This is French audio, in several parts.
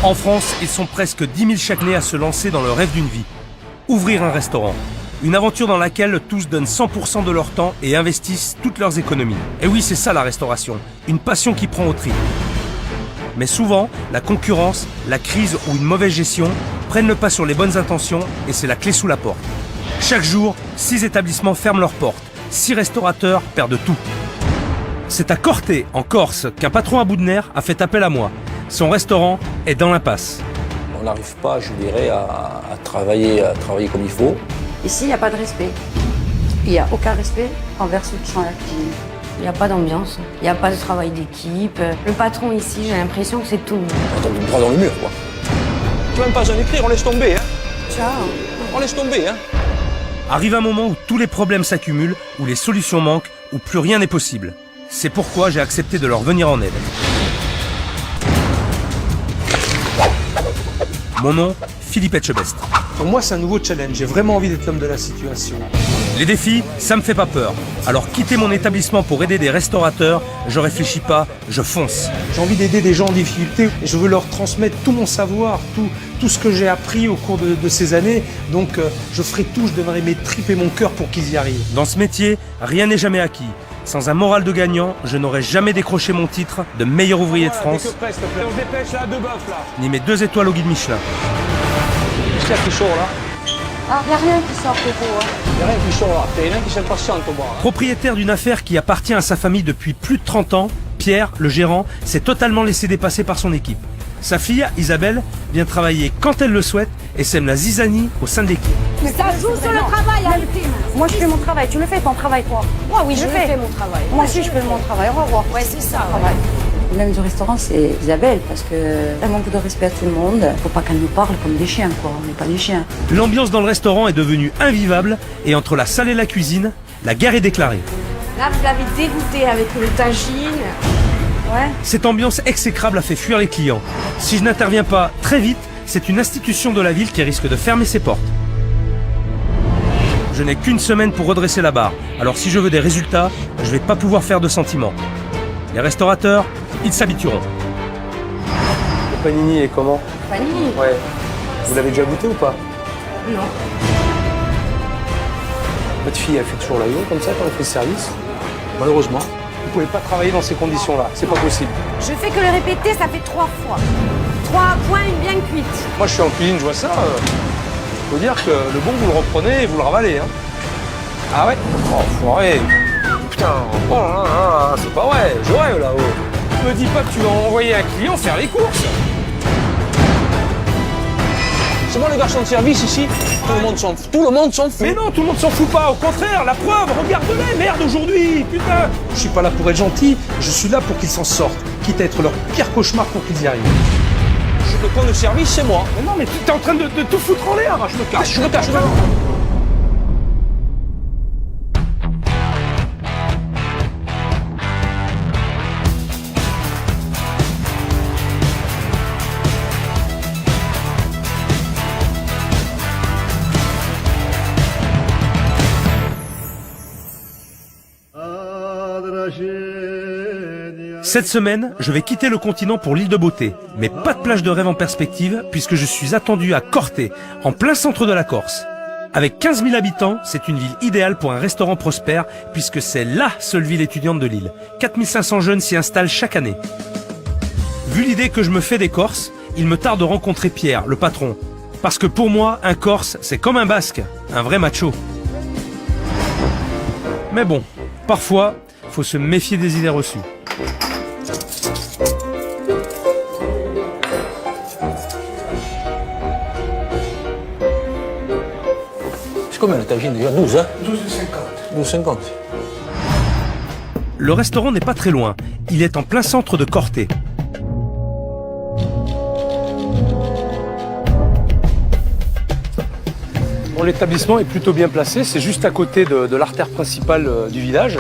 En France, ils sont presque 10 000 chaque année à se lancer dans le rêve d'une vie. Ouvrir un restaurant. Une aventure dans laquelle tous donnent 100% de leur temps et investissent toutes leurs économies. Et oui, c'est ça la restauration. Une passion qui prend au trip. Mais souvent, la concurrence, la crise ou une mauvaise gestion prennent le pas sur les bonnes intentions et c'est la clé sous la porte. Chaque jour, 6 établissements ferment leurs portes. 6 restaurateurs perdent tout. C'est à Corté, en Corse, qu'un patron à bout de nerfs a fait appel à moi. Son restaurant est dans l'impasse. On n'arrive pas, je dirais, à travailler comme il faut. Ici, il n'y a pas de respect. Il n'y a aucun respect envers ceux qui sont à la cuisine. Il n'y a pas d'ambiance, il n'y a pas de travail d'équipe. Le patron ici, j'ai l'impression que c'est tout le monde. On tombe droit dans le mur, quoi. Tu n'as même pas besoin d'écrire, on laisse tomber, hein. Ciao. On laisse tomber, hein. Arrive un moment où tous les problèmes s'accumulent, où les solutions manquent, où plus rien n'est possible. C'est pourquoi j'ai accepté de leur venir en aide. Mon nom, Philippe Etchebest. Pour moi, c'est un nouveau challenge. J'ai vraiment envie d'être l'homme de la situation. Les défis, ça me fait pas peur. Alors quitter mon établissement pour aider des restaurateurs, je réfléchis pas, je fonce. J'ai envie d'aider des gens en difficulté et je veux leur transmettre tout mon savoir, tout ce que j'ai appris au cours de ces années. Donc, je ferai tout, je donnerai mes tripes et mon cœur pour qu'ils y arrivent. Dans ce métier, rien n'est jamais acquis. Sans un moral de gagnant, je n'aurais jamais décroché mon titre de meilleur ouvrier de France, On se dépêche, là, 2 bœufs, là. ni mes 2 étoiles au guide Michelin. Qu'est-ce qu'il y a qui sort, là? Ah, il n'y a rien qui sort, Coco. Il n'y a rien qui sort, là. Il y en a un qui s'impatiente, au bord. Propriétaire d'une affaire qui appartient à sa famille depuis plus de 30 ans, Pierre, le gérant, s'est totalement laissé dépasser par son équipe. Sa fille, Isabelle, vient travailler quand elle le souhaite et sème la zizanie au sein de l'équipe. Mais ça joue sur le travail, Alpine. Moi, je fais mon travail. Tu le fais ton travail, toi? Moi, oui, je fais mon travail. Moi aussi, je fais mon travail. Au revoir. Ouais, c'est ça. Ouais. L'âme du restaurant, c'est Isabelle, parce qu'elle manque de respect à tout le monde. Faut pas qu'elle nous parle comme des chiens, quoi. On n'est pas des chiens. L'ambiance dans le restaurant est devenue invivable et entre la salle et la cuisine, la guerre est déclarée. Là, vous l'avez dégoûté avec le tagine. Ouais. Cette ambiance exécrable a fait fuir les clients. Si je n'interviens pas très vite, c'est une institution de la ville qui risque de fermer ses portes. Je n'ai qu'une semaine pour redresser la barre, alors si je veux des résultats, je vais pas pouvoir faire de sentiments. Les restaurateurs, ils s'habitueront. Le panini est comment? Fanny? Ouais. Vous l'avez déjà goûté ou pas? Non. Votre fille, elle fait toujours la gueule comme ça quand elle fait le service? Malheureusement. Vous pouvez pas travailler dans ces conditions-là, c'est pas possible. Je fais que le répéter, ça fait 3 fois. 3 points bien cuites. Moi, je suis en cuisine, je vois ça. Faut dire que le bon, vous le reprenez et vous le ravalez. Hein. Ah ouais? Oh, foiré. Putain, oh là là là, c'est pas vrai, je rêve là-haut. Me dis pas que tu vas envoyer un client faire les courses. C'est moi, les garçons de service, ici. Tout le monde s'en fout. Tout le monde s'en fout. Mais non, tout le monde s'en fout pas, au contraire, la preuve, regarde-les, merde aujourd'hui, putain. Je suis pas là pour être gentil, je suis là pour qu'ils s'en sortent, quitte à être leur pire cauchemar pour qu'ils y arrivent. Le point de service, c'est moi. Mais non, mais tu es en train de tout foutre en l'air, je me casse. Je me cache. Cette semaine, je vais quitter le continent pour l'île de Beauté. Mais pas de plage de rêve en perspective, puisque je suis attendu à Corté, en plein centre de la Corse. Avec 15 000 habitants, c'est une ville idéale pour un restaurant prospère, puisque c'est LA seule ville étudiante de l'île. 4 500 jeunes s'y installent chaque année. Vu l'idée que je me fais des Corses, il me tarde de rencontrer Pierre, le patron. Parce que pour moi, un Corse, c'est comme un Basque, un vrai macho. Mais bon, parfois, faut se méfier des idées reçues. Combien le tagine déjà? 12, hein? 12,50. 12,50. Le restaurant n'est pas très loin. Il est en plein centre de Corté. Bon, l'établissement est plutôt bien placé, c'est juste à côté de l'artère principale du village.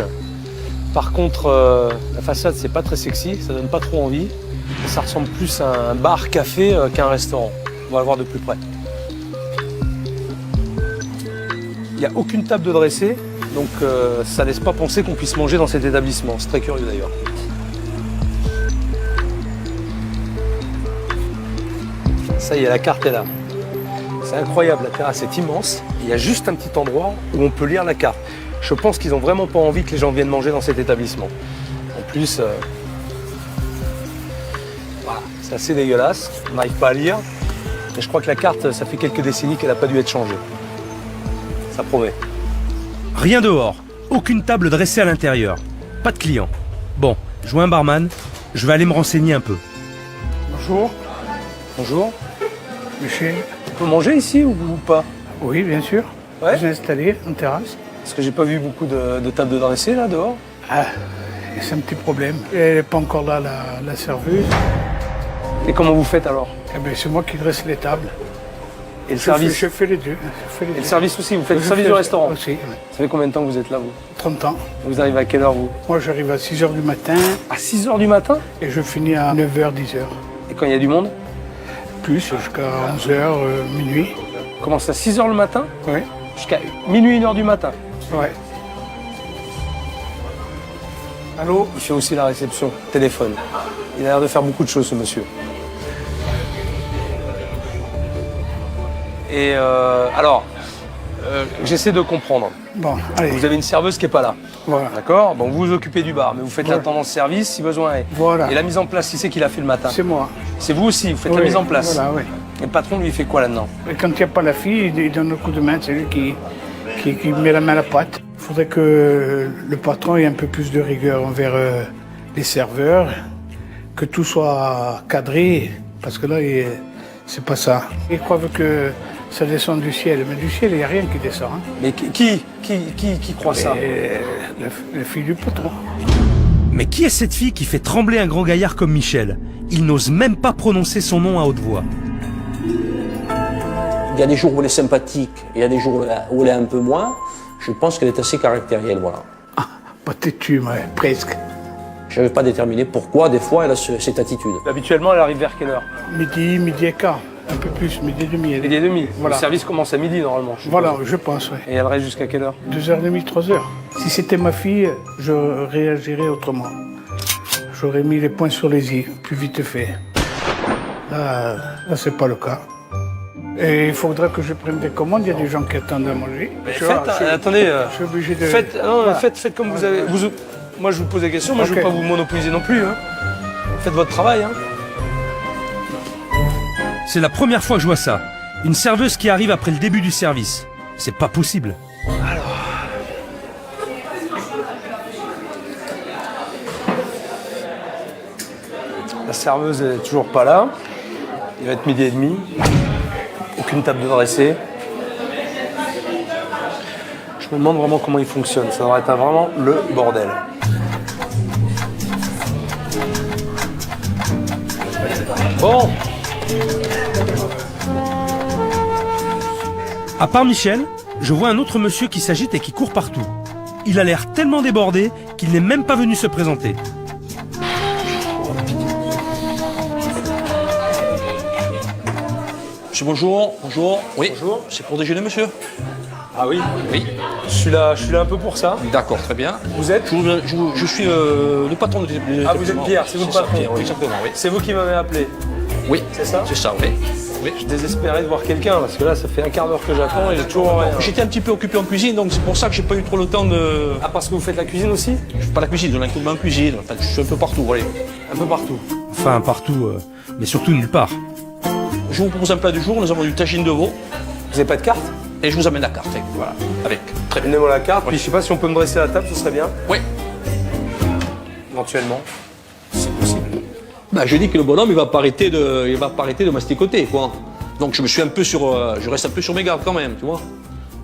Par contre, la façade, c'est pas très sexy, ça donne pas trop envie. Ça ressemble plus à un bar-café qu'à un restaurant. On va le voir de plus près. Il n'y a aucune table de dressé, donc ça laisse pas penser qu'on puisse manger dans cet établissement. C'est très curieux d'ailleurs. Ça y est, la carte est là. C'est incroyable, la terrasse est immense. Il y a juste un petit endroit où on peut lire la carte. Je pense qu'ils n'ont vraiment pas envie que les gens viennent manger dans cet établissement. En plus, voilà, c'est assez dégueulasse. On n'arrive pas à lire. Et je crois que la carte, ça fait quelques décennies qu'elle n'a pas dû être changée. Ça promet. Rien dehors, aucune table dressée à l'intérieur, pas de clients. Bon, je vois un barman, je vais aller me renseigner un peu. Bonjour, Bonjour. Michel. On peut manger ici ou pas? Oui, bien sûr. Ouais. Je suis installé en terrasse. Parce que j'ai pas vu beaucoup de tables de dressées là dehors. Ah, c'est un petit problème. Elle n'est pas encore là, la serveuse. Et comment vous faites alors? Eh bien, c'est moi qui dresse les tables. Et le service? Je fais les deux. Et le service aussi, vous faites le service du restaurant? Aussi, oui. Ça fait combien de temps que vous êtes là, vous? 30 ans. Vous arrivez à quelle heure, vous? Moi, j'arrive à 6h du matin À 6h du matin? et je finis à 9h, 10h. Et quand il y a du monde? Plus, jusqu'à 11h, minuit. On commence à 6h le matin Oui, jusqu'à minuit, 1h du matin. ouais. Allô? Il fait aussi la réception, téléphone. Il a l'air de faire beaucoup de choses, ce monsieur. Et alors, j'essaie de comprendre. Bon, allez, Vous avez une serveuse qui n'est pas là. voilà. D'accord? Bon, vous vous occupez du bar, mais vous faites Voilà. l'intendance service si besoin est. Voilà. Et la mise en place, qui c'est qui l'a fait le matin? C'est moi. C'est vous aussi, vous faites la Oui, mise en place. Voilà, oui. Et le patron, lui, il fait quoi là-dedans? Et quand il n'y a pas la fille, il donne le coup de main, c'est lui qui met la main à la pâte. Il faudrait que le patron ait un peu plus de rigueur envers les serveurs, que tout soit cadré, parce que là, c'est pas ça. Ils croient que ça descend du ciel, mais du ciel, il n'y a rien qui descend. Hein. Mais qui croit ça? Et la fille du patron. Mais qui est cette fille qui fait trembler un grand gaillard comme Michel? Il n'ose même pas prononcer son nom à haute voix. Il y a des jours où elle est sympathique et il y a des jours où elle est un peu moins. Je pense qu'elle est assez caractérielle, voilà. Pas têtu, mais presque. Je n'avais pas déterminé pourquoi, des fois, elle a cette attitude. Habituellement, elle arrive vers quelle heure? Midi et quart, un peu plus, midi et demi. Midi et demi. Voilà. Le service commence à midi, normalement. je suppose. Voilà, je pense, oui. Et elle reste jusqu'à quelle heure? 2h30, 3h. Si c'était ma fille, je réagirais autrement. J'aurais mis les points sur les i, plus vite fait. Là c'est pas le cas. Et il faudra que je prenne des commandes, il y a des gens qui attendent à manger. Attendez, Je suis obligé de... non, faites comme vous avez. Moi, je vous pose des questions, moi, je ne veux Ok. pas vous monopoliser non plus. Hein. Faites votre travail. Hein. C'est la première fois que je vois ça. Une serveuse qui arrive après le début du service. C'est pas possible. La serveuse n'est toujours pas là. Il va être midi et demi. Aucune table de dressée. Je me demande vraiment comment il fonctionne. Ça devrait être vraiment le bordel. Bon, À part Michel, je vois un autre monsieur qui s'agite et qui court partout. Il a l'air tellement débordé qu'il n'est même pas venu se présenter. Monsieur, bonjour. Bonjour. Oui. Bonjour. C'est pour déjeuner, monsieur? ah oui, Oui. je suis là un peu pour ça. D'accord, très bien. Vous êtes Je suis le patron de Ah, vous êtes Pierre, c'est vous le ça, patron. Pierre, oui, exactement, oui. C'est vous qui m'avez appelé. Oui, C'est ça c'est ça, oui. Oui. Je suis désespéré de voir quelqu'un parce que là, ça fait un quart d'heure que j'attends et j'ai toujours rien. J'étais un petit peu occupé en cuisine, donc c'est pour ça que j'ai pas eu trop le temps de... Ah, parce que vous faites la cuisine aussi? Je fais pas la cuisine, je donne un coup de main en cuisine. Enfin, je suis un peu partout, allez. Un peu partout. Enfin, partout, mais surtout nulle part. Je vous propose un plat du jour, nous avons du tagine de veau Vous n'avez pas de carte? et je vous amène la carte. Voilà, avec. Très bien. Donnez-moi la carte, puis je sais pas si on peut me dresser à la table, ce serait bien, Oui. éventuellement. Bah, je dis que le bonhomme, il va pas arrêter de masticoter, quoi. Donc je me suis un peu je reste un peu sur mes gardes quand même, tu vois.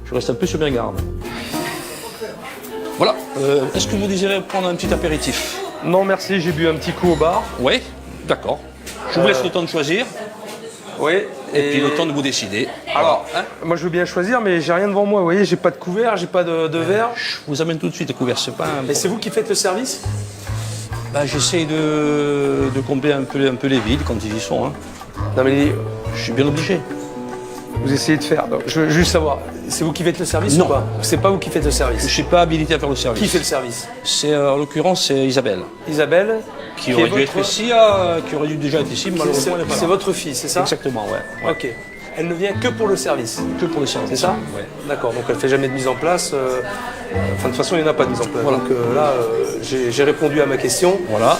Je reste un peu sur mes gardes. Voilà. Est-ce que vous désirez prendre un petit apéritif? Non, merci, j'ai bu un petit coup au bar. Oui. D'accord. Je vous laisse le temps de choisir Oui. et puis le temps de vous décider. Alors, hein, moi je veux bien choisir, mais j'ai rien devant moi. Vous voyez, j'ai pas de couvert, j'ai pas de verre. je vous amène tout de suite les couverts. C'est pas un... Et c'est vous qui faites le service? Bah, j'essaye de combler un peu les vides quand ils y sont. Hein. Non, mais Je suis bien obligé. Vous essayez de faire. Donc, je veux juste savoir, c'est vous qui faites le service Non. ou pas? C'est pas vous qui faites le Je service. ne suis pas habilité à faire le service. Qui fait le service? C'est, en l'occurrence, c'est Isabelle. Isabelle, Qui aurait dû être ici, qui aurait dû déjà être ici, malheureusement, elle n'est pas là. C'est votre fille, c'est ça? Exactement, ouais. Ok. Elle ne vient que pour le service. Que pour le service. C'est ça? Ouais. D'accord, donc elle fait jamais de mise en place. Enfin, de toute façon, il n'y en a pas de mise en place. Voilà. Donc là, j'ai répondu à ma question. Voilà.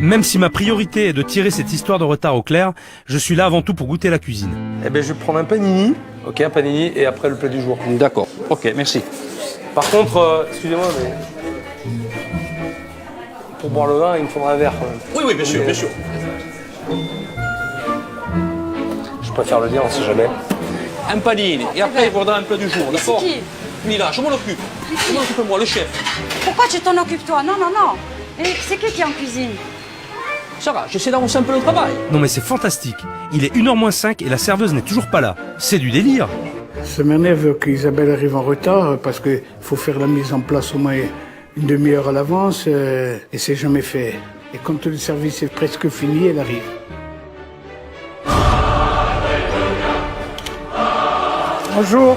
Même si ma priorité est de tirer cette histoire de retard au clair, je suis là avant tout pour goûter la cuisine. Eh bien, je vais prendre un panini. Ok, un panini et après le plat du jour. D'accord. Ok, merci. Par contre, excusez-moi, mais pour boire le vin, il me faudra un verre quand même. Oui, oui, bien sûr, bien sûr. Je préfère le dire, on sait jamais. Un panini. Et après, il faudra un plat du jour, d'accord? qui? Mila, je m'en occupe. Je m'en occupe moi, le chef. Pourquoi tu t'en occupes toi? Non, non, non. Et c'est qui est en cuisine? Ça va, j'essaie d'avancer un peu le travail. Non mais c'est fantastique. Il est 1h moins 5 et la serveuse n'est toujours pas là. C'est du délire. Ça m'énerve qu'Isabelle arrive en retard parce qu'il faut faire la mise en place au moins une demi-heure à l'avance et c'est jamais fait. Et quand le service est presque fini, elle arrive. Bonjour.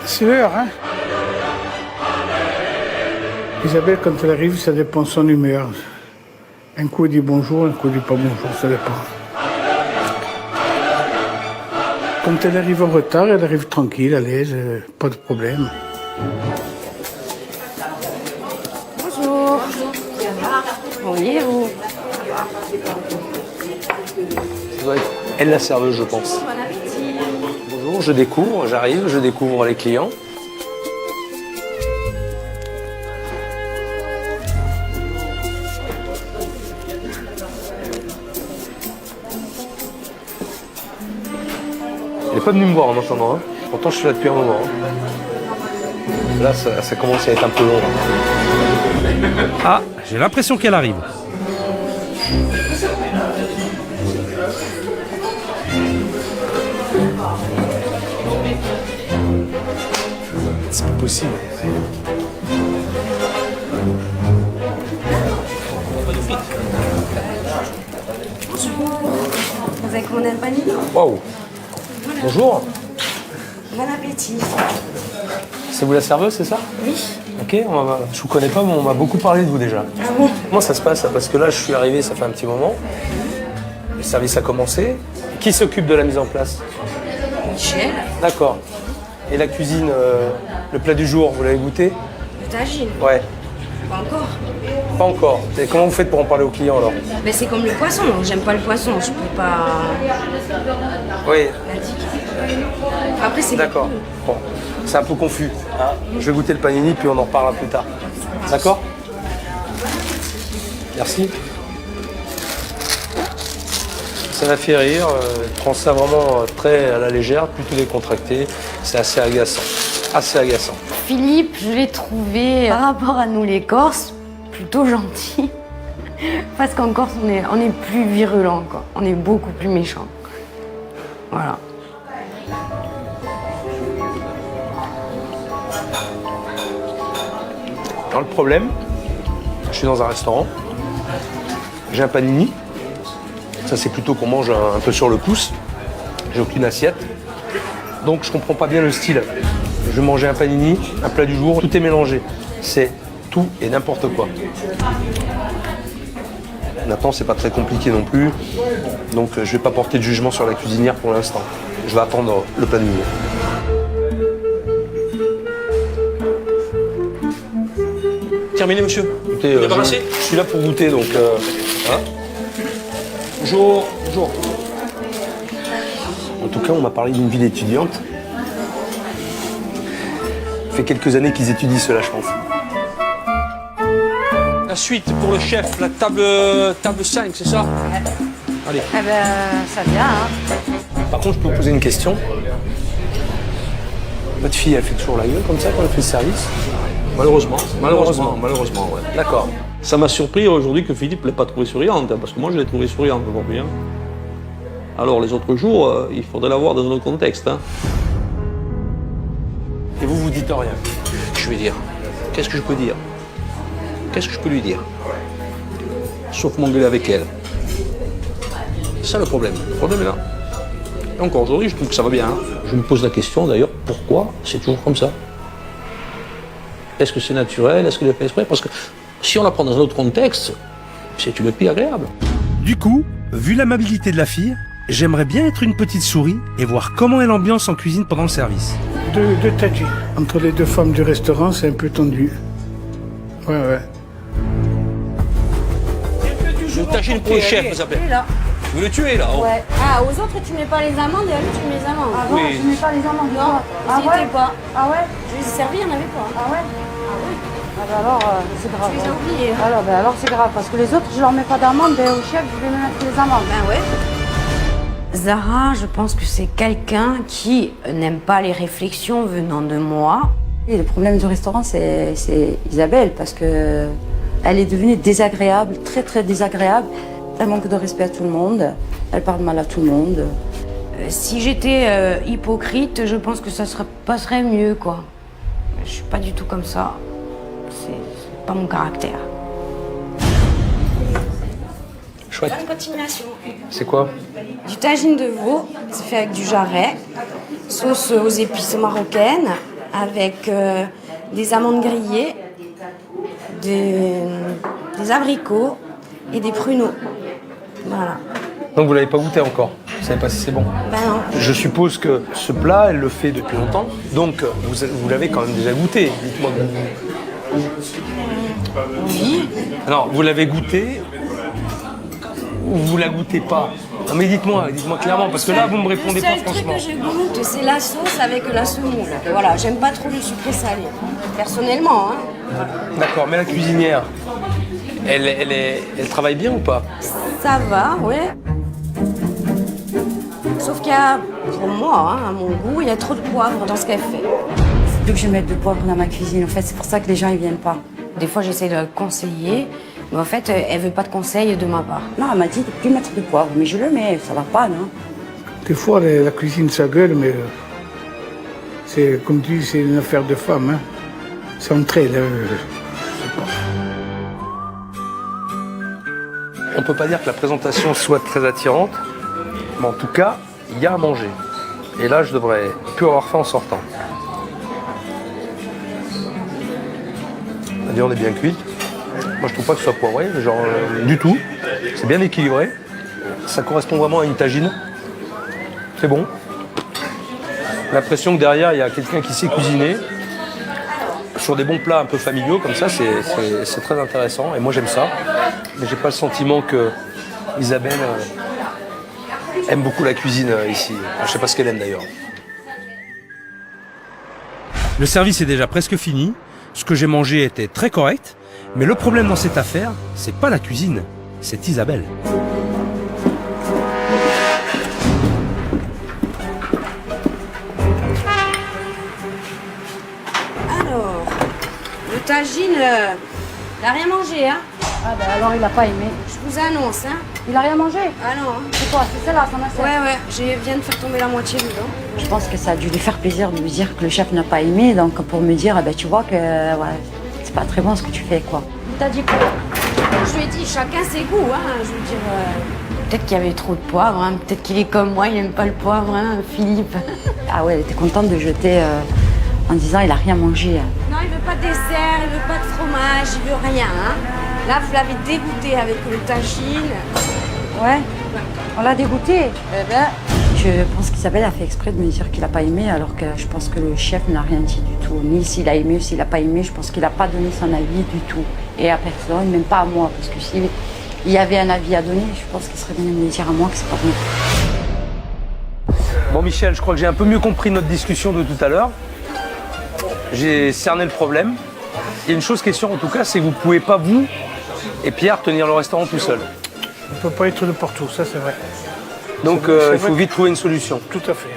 C'est l'heure, hein? Isabelle, quand elle arrive, ça dépend de son humeur. Un coup, elle dit bonjour, un coup, elle dit pas bonjour, ça dépend. Quand elle arrive en retard, elle arrive tranquille, à l'aise, pas de problème. Bonjour. Oui, et vous? Ça doit être elle la serveuse, je pense. Bonjour, je découvre, j'arrive, je découvre les clients. Elle n'est pas venue me voir en entendant, hein. Pourtant je suis là depuis un moment. Hein. Là, ça commence à être un peu long. Là. Ah, j'ai l'impression qu'elle arrive. C'est pas possible. Vous avez commandé un panier? Waouh. Bonjour. Bon appétit. C'est vous la serveuse, c'est ça? Oui. Ok, je vous connais pas, mais on m'a beaucoup parlé de vous déjà. Ah bon? Comment ça se passe? Parce que là, je suis arrivé, ça fait un petit moment. Le service a commencé. Qui s'occupe de la mise en place? Michel, D'accord. Et la cuisine, le plat du jour, vous l'avez goûté? le tagine. Ouais. Pas encore. Pas encore. Et comment vous faites pour en parler aux clients alors? Mais c'est comme le poisson. J'aime pas le poisson. Je peux pas Oui, l'indiquer. Après, c'est d'accord. Bon, c'est un peu confus. Hein. Je vais goûter le panini, puis on en reparlera plus tard. D'accord? Merci. Ça m'a fait rire. Je prends ça vraiment très à la légère, plutôt décontracté. C'est assez agaçant. Assez agaçant. Philippe, je l'ai trouvé, par rapport à nous les Corses, plutôt gentil. Parce qu'en Corse, on est plus virulent, quoi. On est beaucoup plus méchant. Voilà. Alors le problème, je suis dans un restaurant, j'ai un panini. Ça c'est plutôt qu'on mange un peu sur le pouce. J'ai aucune assiette. Donc je comprends pas bien le style. Je vais manger un panini, un plat du jour, tout est mélangé. C'est tout et n'importe quoi. Maintenant c'est pas très compliqué non plus. Donc je vais pas porter de jugement sur la cuisinière pour l'instant. Je vais attendre le plat du jour. Terminé, monsieur. Écoutez, Débarrassé? je suis là pour goûter donc. Hein. Bonjour. Bonjour. En tout cas, on m'a parlé d'une vie d'étudiante. Ça fait quelques années qu'ils étudient cela, je pense. La suite pour le chef, la table 5, c'est ça? Allez. Eh ben, ça vient, hein. Par contre, je peux vous poser une question. Votre fille, elle fait toujours la gueule comme ça quand elle fait le service? Malheureusement, ouais. D'accord. Ça m'a surpris aujourd'hui que Philippe ne l'ait pas trouvée souriante, hein, parce que moi je l'ai trouvée souriante aujourd'hui. Hein. Alors les autres jours, il faudrait la voir dans un autre contexte. Hein. Et vous, vous dites rien? Je vais dire, qu'est-ce que je peux dire? Qu'est-ce que je peux lui dire? Sauf m'engueuler avec elle. C'est ça le problème. Le problème est là. Et encore aujourd'hui, je trouve que ça va bien. Hein. Je me pose la question d'ailleurs, pourquoi c'est toujours comme ça? Est-ce que c'est naturel? Est-ce qu'il est fait exprès? Parce que si on la prend dans un autre contexte, c'est une fille agréable. Du coup, vu l'amabilité de la fille, j'aimerais bien être une petite souris et voir comment est l'ambiance en cuisine pendant le service. Deux tadjis. Entre les deux femmes du restaurant, c'est un peu tendu. Ouais. Le tagine pour le chef, ça s'appelle. Là. Vous le tuez là. Oh. Ouais. Ah, aux autres, tu mets pas les amandes et à lui, tu mets les amandes. Ah non, Oui. je mets pas les amandes. Non, Ah ils y ouais? étaient pas. Ah ouais? Je les ai servis, il n'y en avait pas. Ah ouais? Ah bah alors, c'est grave. Tu les as oubliés. Alors c'est grave, parce que les autres, je leur mets pas d'amandes, et au chef, je vais mettre les amandes. Ben ouais. Zara, je pense que c'est quelqu'un qui n'aime pas les réflexions venant de moi. Et le problème du restaurant, c'est Isabelle, parce que elle est devenue désagréable, très très désagréable. Elle manque de respect à tout le monde, elle parle mal à tout le monde. Si j'étais hypocrite, je pense que ça passerait mieux, quoi. Je suis pas du tout comme ça. C'est pas mon caractère. Chouette. Bonne continuation. C'est quoi? Du tagine de veau, c'est fait avec du jarret, sauce aux épices marocaines, avec des amandes grillées, des abricots et des pruneaux. Voilà. Donc vous l'avez pas goûté encore? Vous savez pas si c'est bon? Ben non. Je suppose que ce plat, elle le fait depuis longtemps. Donc vous l'avez quand même déjà goûté. Dites-moi. Oui. Non, vous l'avez goûté ou vous la goûtez pas? Non mais dites-moi clairement, parce que là vous me répondez pas Le seul truc franchement. que je goûte, c'est la sauce avec la semoule. Voilà, j'aime pas trop le sucré salé. Personnellement, hein. D'accord, mais la cuisinière, elle travaille bien ou pas? Ça va, ouais. Sauf qu'il y a, pour moi, hein, à mon goût, il y a trop de poivre dans ce qu'elle fait. Plus que je mette de poivre dans ma cuisine, en fait, c'est pour ça que les gens ils viennent pas. Des fois, j'essaie de la conseiller, mais en fait, elle veut pas de conseils de ma part. Non, elle m'a dit de plus mettre de poivre, mais je le mets, ça va pas, non? Des fois, la cuisine, ça gueule, mais c'est, comme tu dis, c'est une affaire de femme. Hein. C'est entre elles. On peut pas dire que la présentation soit très attirante, mais en tout cas, il y a à manger. Et là, je devrais plus avoir faim en sortant. La viande est bien cuite. Moi, je trouve pas que ce soit poivré, genre du tout. C'est bien équilibré. Ça correspond vraiment à une tagine. C'est bon. L'impression que derrière, il y a quelqu'un qui sait cuisiner. Sur des bons plats un peu familiaux, comme ça, c'est très intéressant. Et moi, j'aime ça. Mais j'ai pas le sentiment que Isabelle aime beaucoup la cuisine ici. Enfin, je sais pas ce qu'elle aime d'ailleurs. Le service est déjà presque fini. Ce que j'ai mangé était très correct. Mais le problème dans cette affaire, c'est pas la cuisine, c'est Isabelle. Alors, le tagine, il n'a rien mangé, hein. Ah ben alors il a pas aimé. Je vous annonce, hein. Il a rien mangé? Ah non, hein. C'est quoi? C'est celle-là, son assiette? Ouais, je viens de faire tomber la moitié dedans. Je pense que ça a dû lui faire plaisir de lui dire que le chef n'a pas aimé, donc pour me dire, ah ben, tu vois que ouais, c'est pas très bon ce que tu fais, quoi. Il t'a dit quoi? Je lui ai dit, chacun ses goûts, hein. Je veux dire, peut-être qu'il y avait trop de poivre, hein. Peut-être qu'il est comme moi, il n'aime pas le poivre, hein, Philippe. Ah ouais, elle était contente de jeter en disant il a rien mangé. Non, il veut pas de dessert, il veut pas de fromage, il veut rien, hein. Là, vous l'avez dégoûté avec le tagine. Ouais, on l'a dégoûté. Eh ben, je pense qu'Isabelle a fait exprès de me dire qu'il a pas aimé, alors que je pense que le chef n'a rien dit du tout. Ni s'il a aimé ou s'il a pas aimé, je pense qu'il a pas donné son avis du tout. Et à personne, même pas à moi, parce que s'il y avait un avis à donner, je pense qu'il serait venu me dire à moi que c'est pas bon. Bon Michel, je crois que j'ai un peu mieux compris notre discussion de tout à l'heure. J'ai cerné le problème. Il y a une chose qui est sûre en tout cas, c'est que vous pouvez pas, vous et Pierre, tenir le restaurant tout seul. On ne peut pas être de partout, ça c'est vrai. Donc C'est vrai il faut vite trouver une solution. Tout à fait.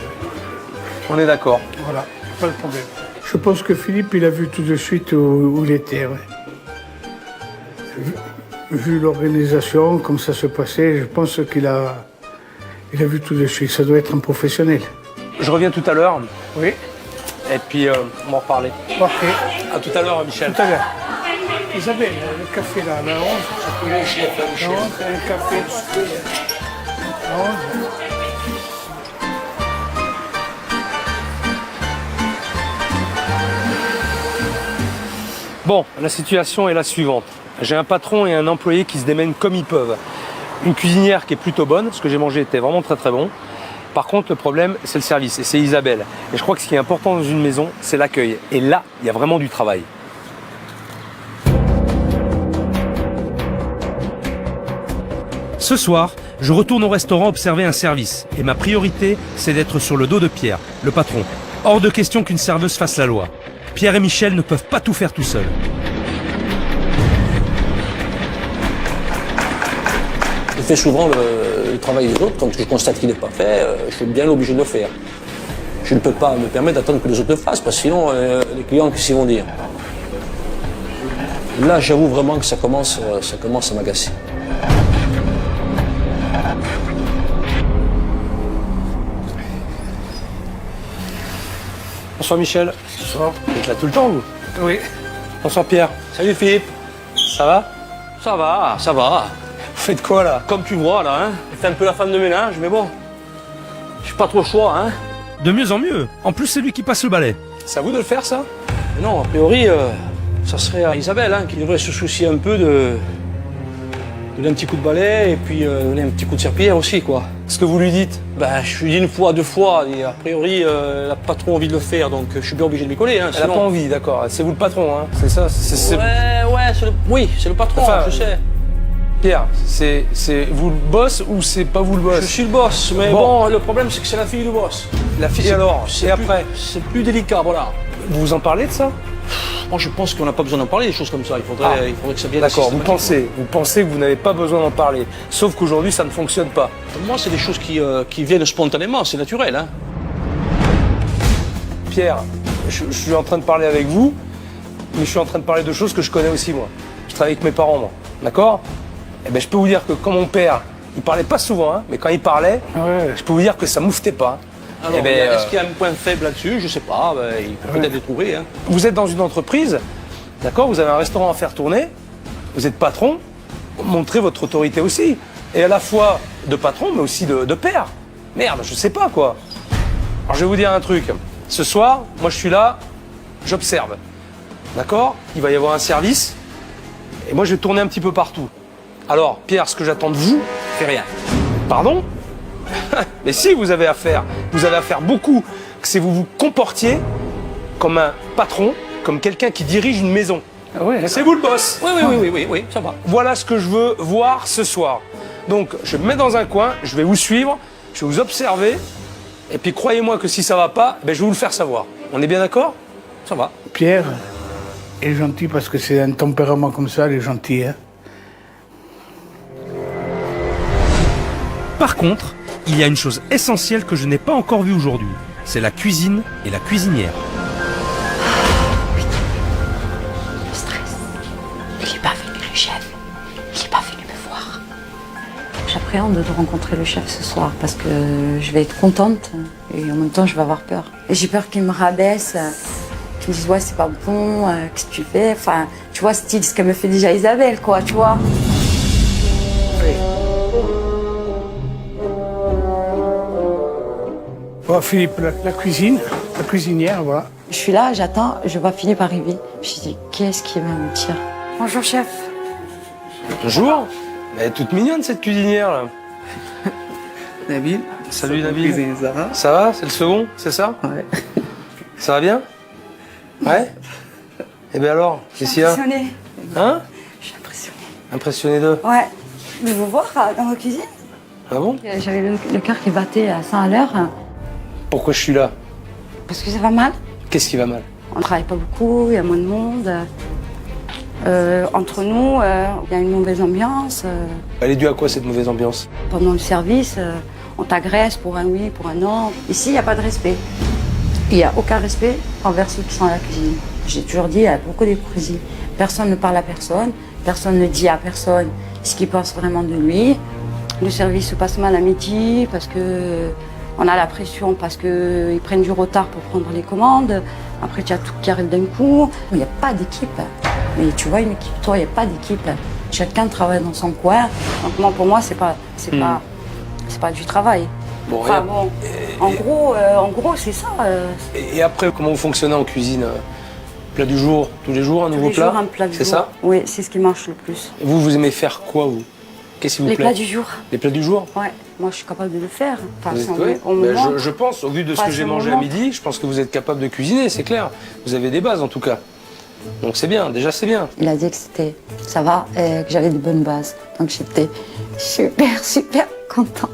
On est d'accord. Voilà, pas le problème. Je pense que Philippe, il a vu tout de suite où il était. Ouais. Vu l'organisation, comme ça se passait, je pense qu'il a vu tout de suite. Ça doit être un professionnel. Je reviens tout à l'heure Oui, et puis on va en reparler. parfait. À tout à l'heure Michel. Tout à l'heure. Isabelle, le café là, la 11. La 11, le café. La 11. Bon, la situation est la suivante. J'ai un patron et un employé qui se démènent comme ils peuvent. Une cuisinière qui est plutôt bonne, ce que j'ai mangé était vraiment très très bon. Par contre, le problème, c'est le service, et c'est Isabelle. Et je crois que ce qui est important dans une maison, c'est l'accueil. Et là, il y a vraiment du travail. Ce soir, je retourne au restaurant observer un service. Et ma priorité, c'est d'être sur le dos de Pierre, le patron. Hors de question qu'une serveuse fasse la loi. Pierre et Michel ne peuvent pas tout faire tout seuls. Je fais souvent le travail des autres. Quand je constate qu'il n'est pas fait, je suis bien obligé de le faire. Je ne peux pas me permettre d'attendre que les autres le fassent, parce que sinon, les clients, qu'est-ce qu'ils vont dire? Là, j'avoue vraiment que ça commence à m'agacer. Bonsoir Michel. Bonsoir. Vous êtes là tout le temps, vous? Oui. Bonsoir Pierre. Salut Philippe. Ça va? Ça va, ça va. Vous faites quoi là? Comme tu vois là, hein, je fais un peu la femme de ménage, mais bon, j'ai pas trop le choix, hein. De mieux en mieux. En plus, c'est lui qui passe le balai. C'est à vous de le faire, ça? Mais non, a priori, ça serait à Isabelle, hein, qui devrait se soucier un peu de donner un petit coup de balai et puis donner un petit coup de serpillière aussi, quoi. Ce que vous lui dites? Ben, je lui dis une fois, deux fois, et a priori, elle n'a pas trop envie de le faire, donc je suis bien obligé de m'y coller, hein, Elle n'a pas envie, d'accord. C'est vous le patron, hein? C'est ça? Ouais, oui, c'est le patron, Enfin, je sais. Pierre, c'est vous le boss ou c'est pas vous le boss? Je suis le boss, mais bon, le problème, c'est que c'est la fille du boss. La fille, alors? Et après? C'est plus délicat, voilà. Vous vous en parlez de ça? Moi, je pense qu'on n'a pas besoin d'en parler, des choses comme ça. Il faudrait que ça vienne D'accord, vous systématiquement. pensez que vous n'avez pas besoin d'en parler. Sauf qu'aujourd'hui, ça ne fonctionne pas. Pour moi, c'est des choses qui viennent spontanément, c'est naturel, hein. Pierre, je suis en train de parler avec vous, mais je suis en train de parler de choses que je connais aussi, moi. Je travaille avec mes parents, moi. D'accord? Eh ben, je peux vous dire que quand mon père, il parlait pas souvent, hein, mais quand il parlait, Ouais. je peux vous dire que ça mouftait pas. Alors, Eh ben, est-ce qu'il y a un point faible là-dessus? Je sais pas, il peut peut-être le trouver, hein. Vous êtes dans une entreprise, d'accord? Vous avez un restaurant à faire tourner, vous êtes patron, montrez votre autorité aussi. Et à la fois de patron, mais aussi de père. Merde, je sais pas, quoi. Alors, je vais vous dire un truc. Ce soir, moi, je suis là, j'observe. D'accord? Il va y avoir un service, et moi, je vais tourner un petit peu partout. Alors, Pierre, ce que j'attends de vous, Fais rien. pardon? Mais si, vous avez affaire beaucoup, que c'est vous comportiez comme un patron, comme quelqu'un qui dirige une maison. Ah ouais, C'est vous le boss. Oui, ça va. Voilà ce que je veux voir ce soir. Donc, je me mets dans un coin, je vais vous suivre, je vais vous observer, et puis croyez-moi que si ça va pas, ben, je vais vous le faire savoir. On est bien d'accord? Ça va. Pierre est gentil parce que c'est un tempérament comme ça, il est gentil, hein. Par contre, il y a une chose essentielle que je n'ai pas encore vue aujourd'hui. C'est la cuisine et la cuisinière. Le stress. Il n'est pas venu, le chef. Il n'est pas venu me voir. J'appréhende de rencontrer le chef ce soir parce que je vais être contente et en même temps je vais avoir peur. Et j'ai peur qu'il me rabaisse, qu'il me dise ouais c'est pas bon, qu'est-ce que tu fais? Enfin, tu vois, style ce qu'elle me fait déjà Isabelle, quoi, tu vois. Bon, Philippe, la cuisine, la cuisinière, voilà. Je suis là, j'attends, je vois Philippe arriver. Puis je dis qu'est-ce qu'il va me dire? Bonjour chef. Bonjour. Elle est toute mignonne, cette cuisinière, là. Nabil. Salut, Ça va, Nabil. cuisine, ça va? Ça va? C'est le second, c'est ça? Ouais. Ça va bien? Ouais? Eh bien alors, qu'est-ce qu'il y a? Impressionnée. Hein? Je suis impressionnée. Impressionné d'eux. Ouais. Je vous voir dans vos cuisines. Ah bon? J'avais le cœur qui battait à 100 à l'heure. Pourquoi je suis là? Parce que ça va mal. Qu'est-ce qui va mal? On travaille pas beaucoup, il y a moins de monde. Entre nous, il y a une mauvaise ambiance. Elle est due à quoi, cette mauvaise ambiance? Pendant le service, on t'agresse pour un oui, pour un non. Ici, il n'y a pas de respect. Il n'y a aucun respect envers ceux qui sont à la cuisine. J'ai toujours dit, il y a beaucoup d'hypocrisie. Personne ne parle à personne, personne ne dit à personne ce qu'il pense vraiment de lui. Le service se passe mal à midi parce que on a la pression, parce qu'ils prennent du retard pour prendre les commandes. Après, tu as tout qui arrive d'un coup. Il n'y a pas d'équipe. Mais tu vois, une équipe, toi, il n'y a pas d'équipe. Chacun travaille dans son coin. Donc moi, pour moi, c'est pas du travail. Bon, Enfin bon, en gros, c'est ça. et après, comment vous fonctionnez en cuisine? Plat du jour, tous les jours, un nouveau Tous les plat. jours, un plat du C'est jour. ça? Oui, c'est ce qui marche le plus. Et vous aimez faire quoi, vous? Qu'est-ce qui vous Les plaît? plats du jour. Les plats du jour? Ouais, moi je suis capable de le faire. Enfin, Vous si êtes- on ouais. met au Ben, moment. je pense, au vu de ce Enfin, que j'ai c'est au mangé à moment. midi, je pense que vous êtes capable de cuisiner, c'est clair. Vous avez des bases en tout cas. Donc c'est bien, déjà c'est bien. Il a dit que c'était ça va et que j'avais de bonnes bases. Donc j'étais super contente.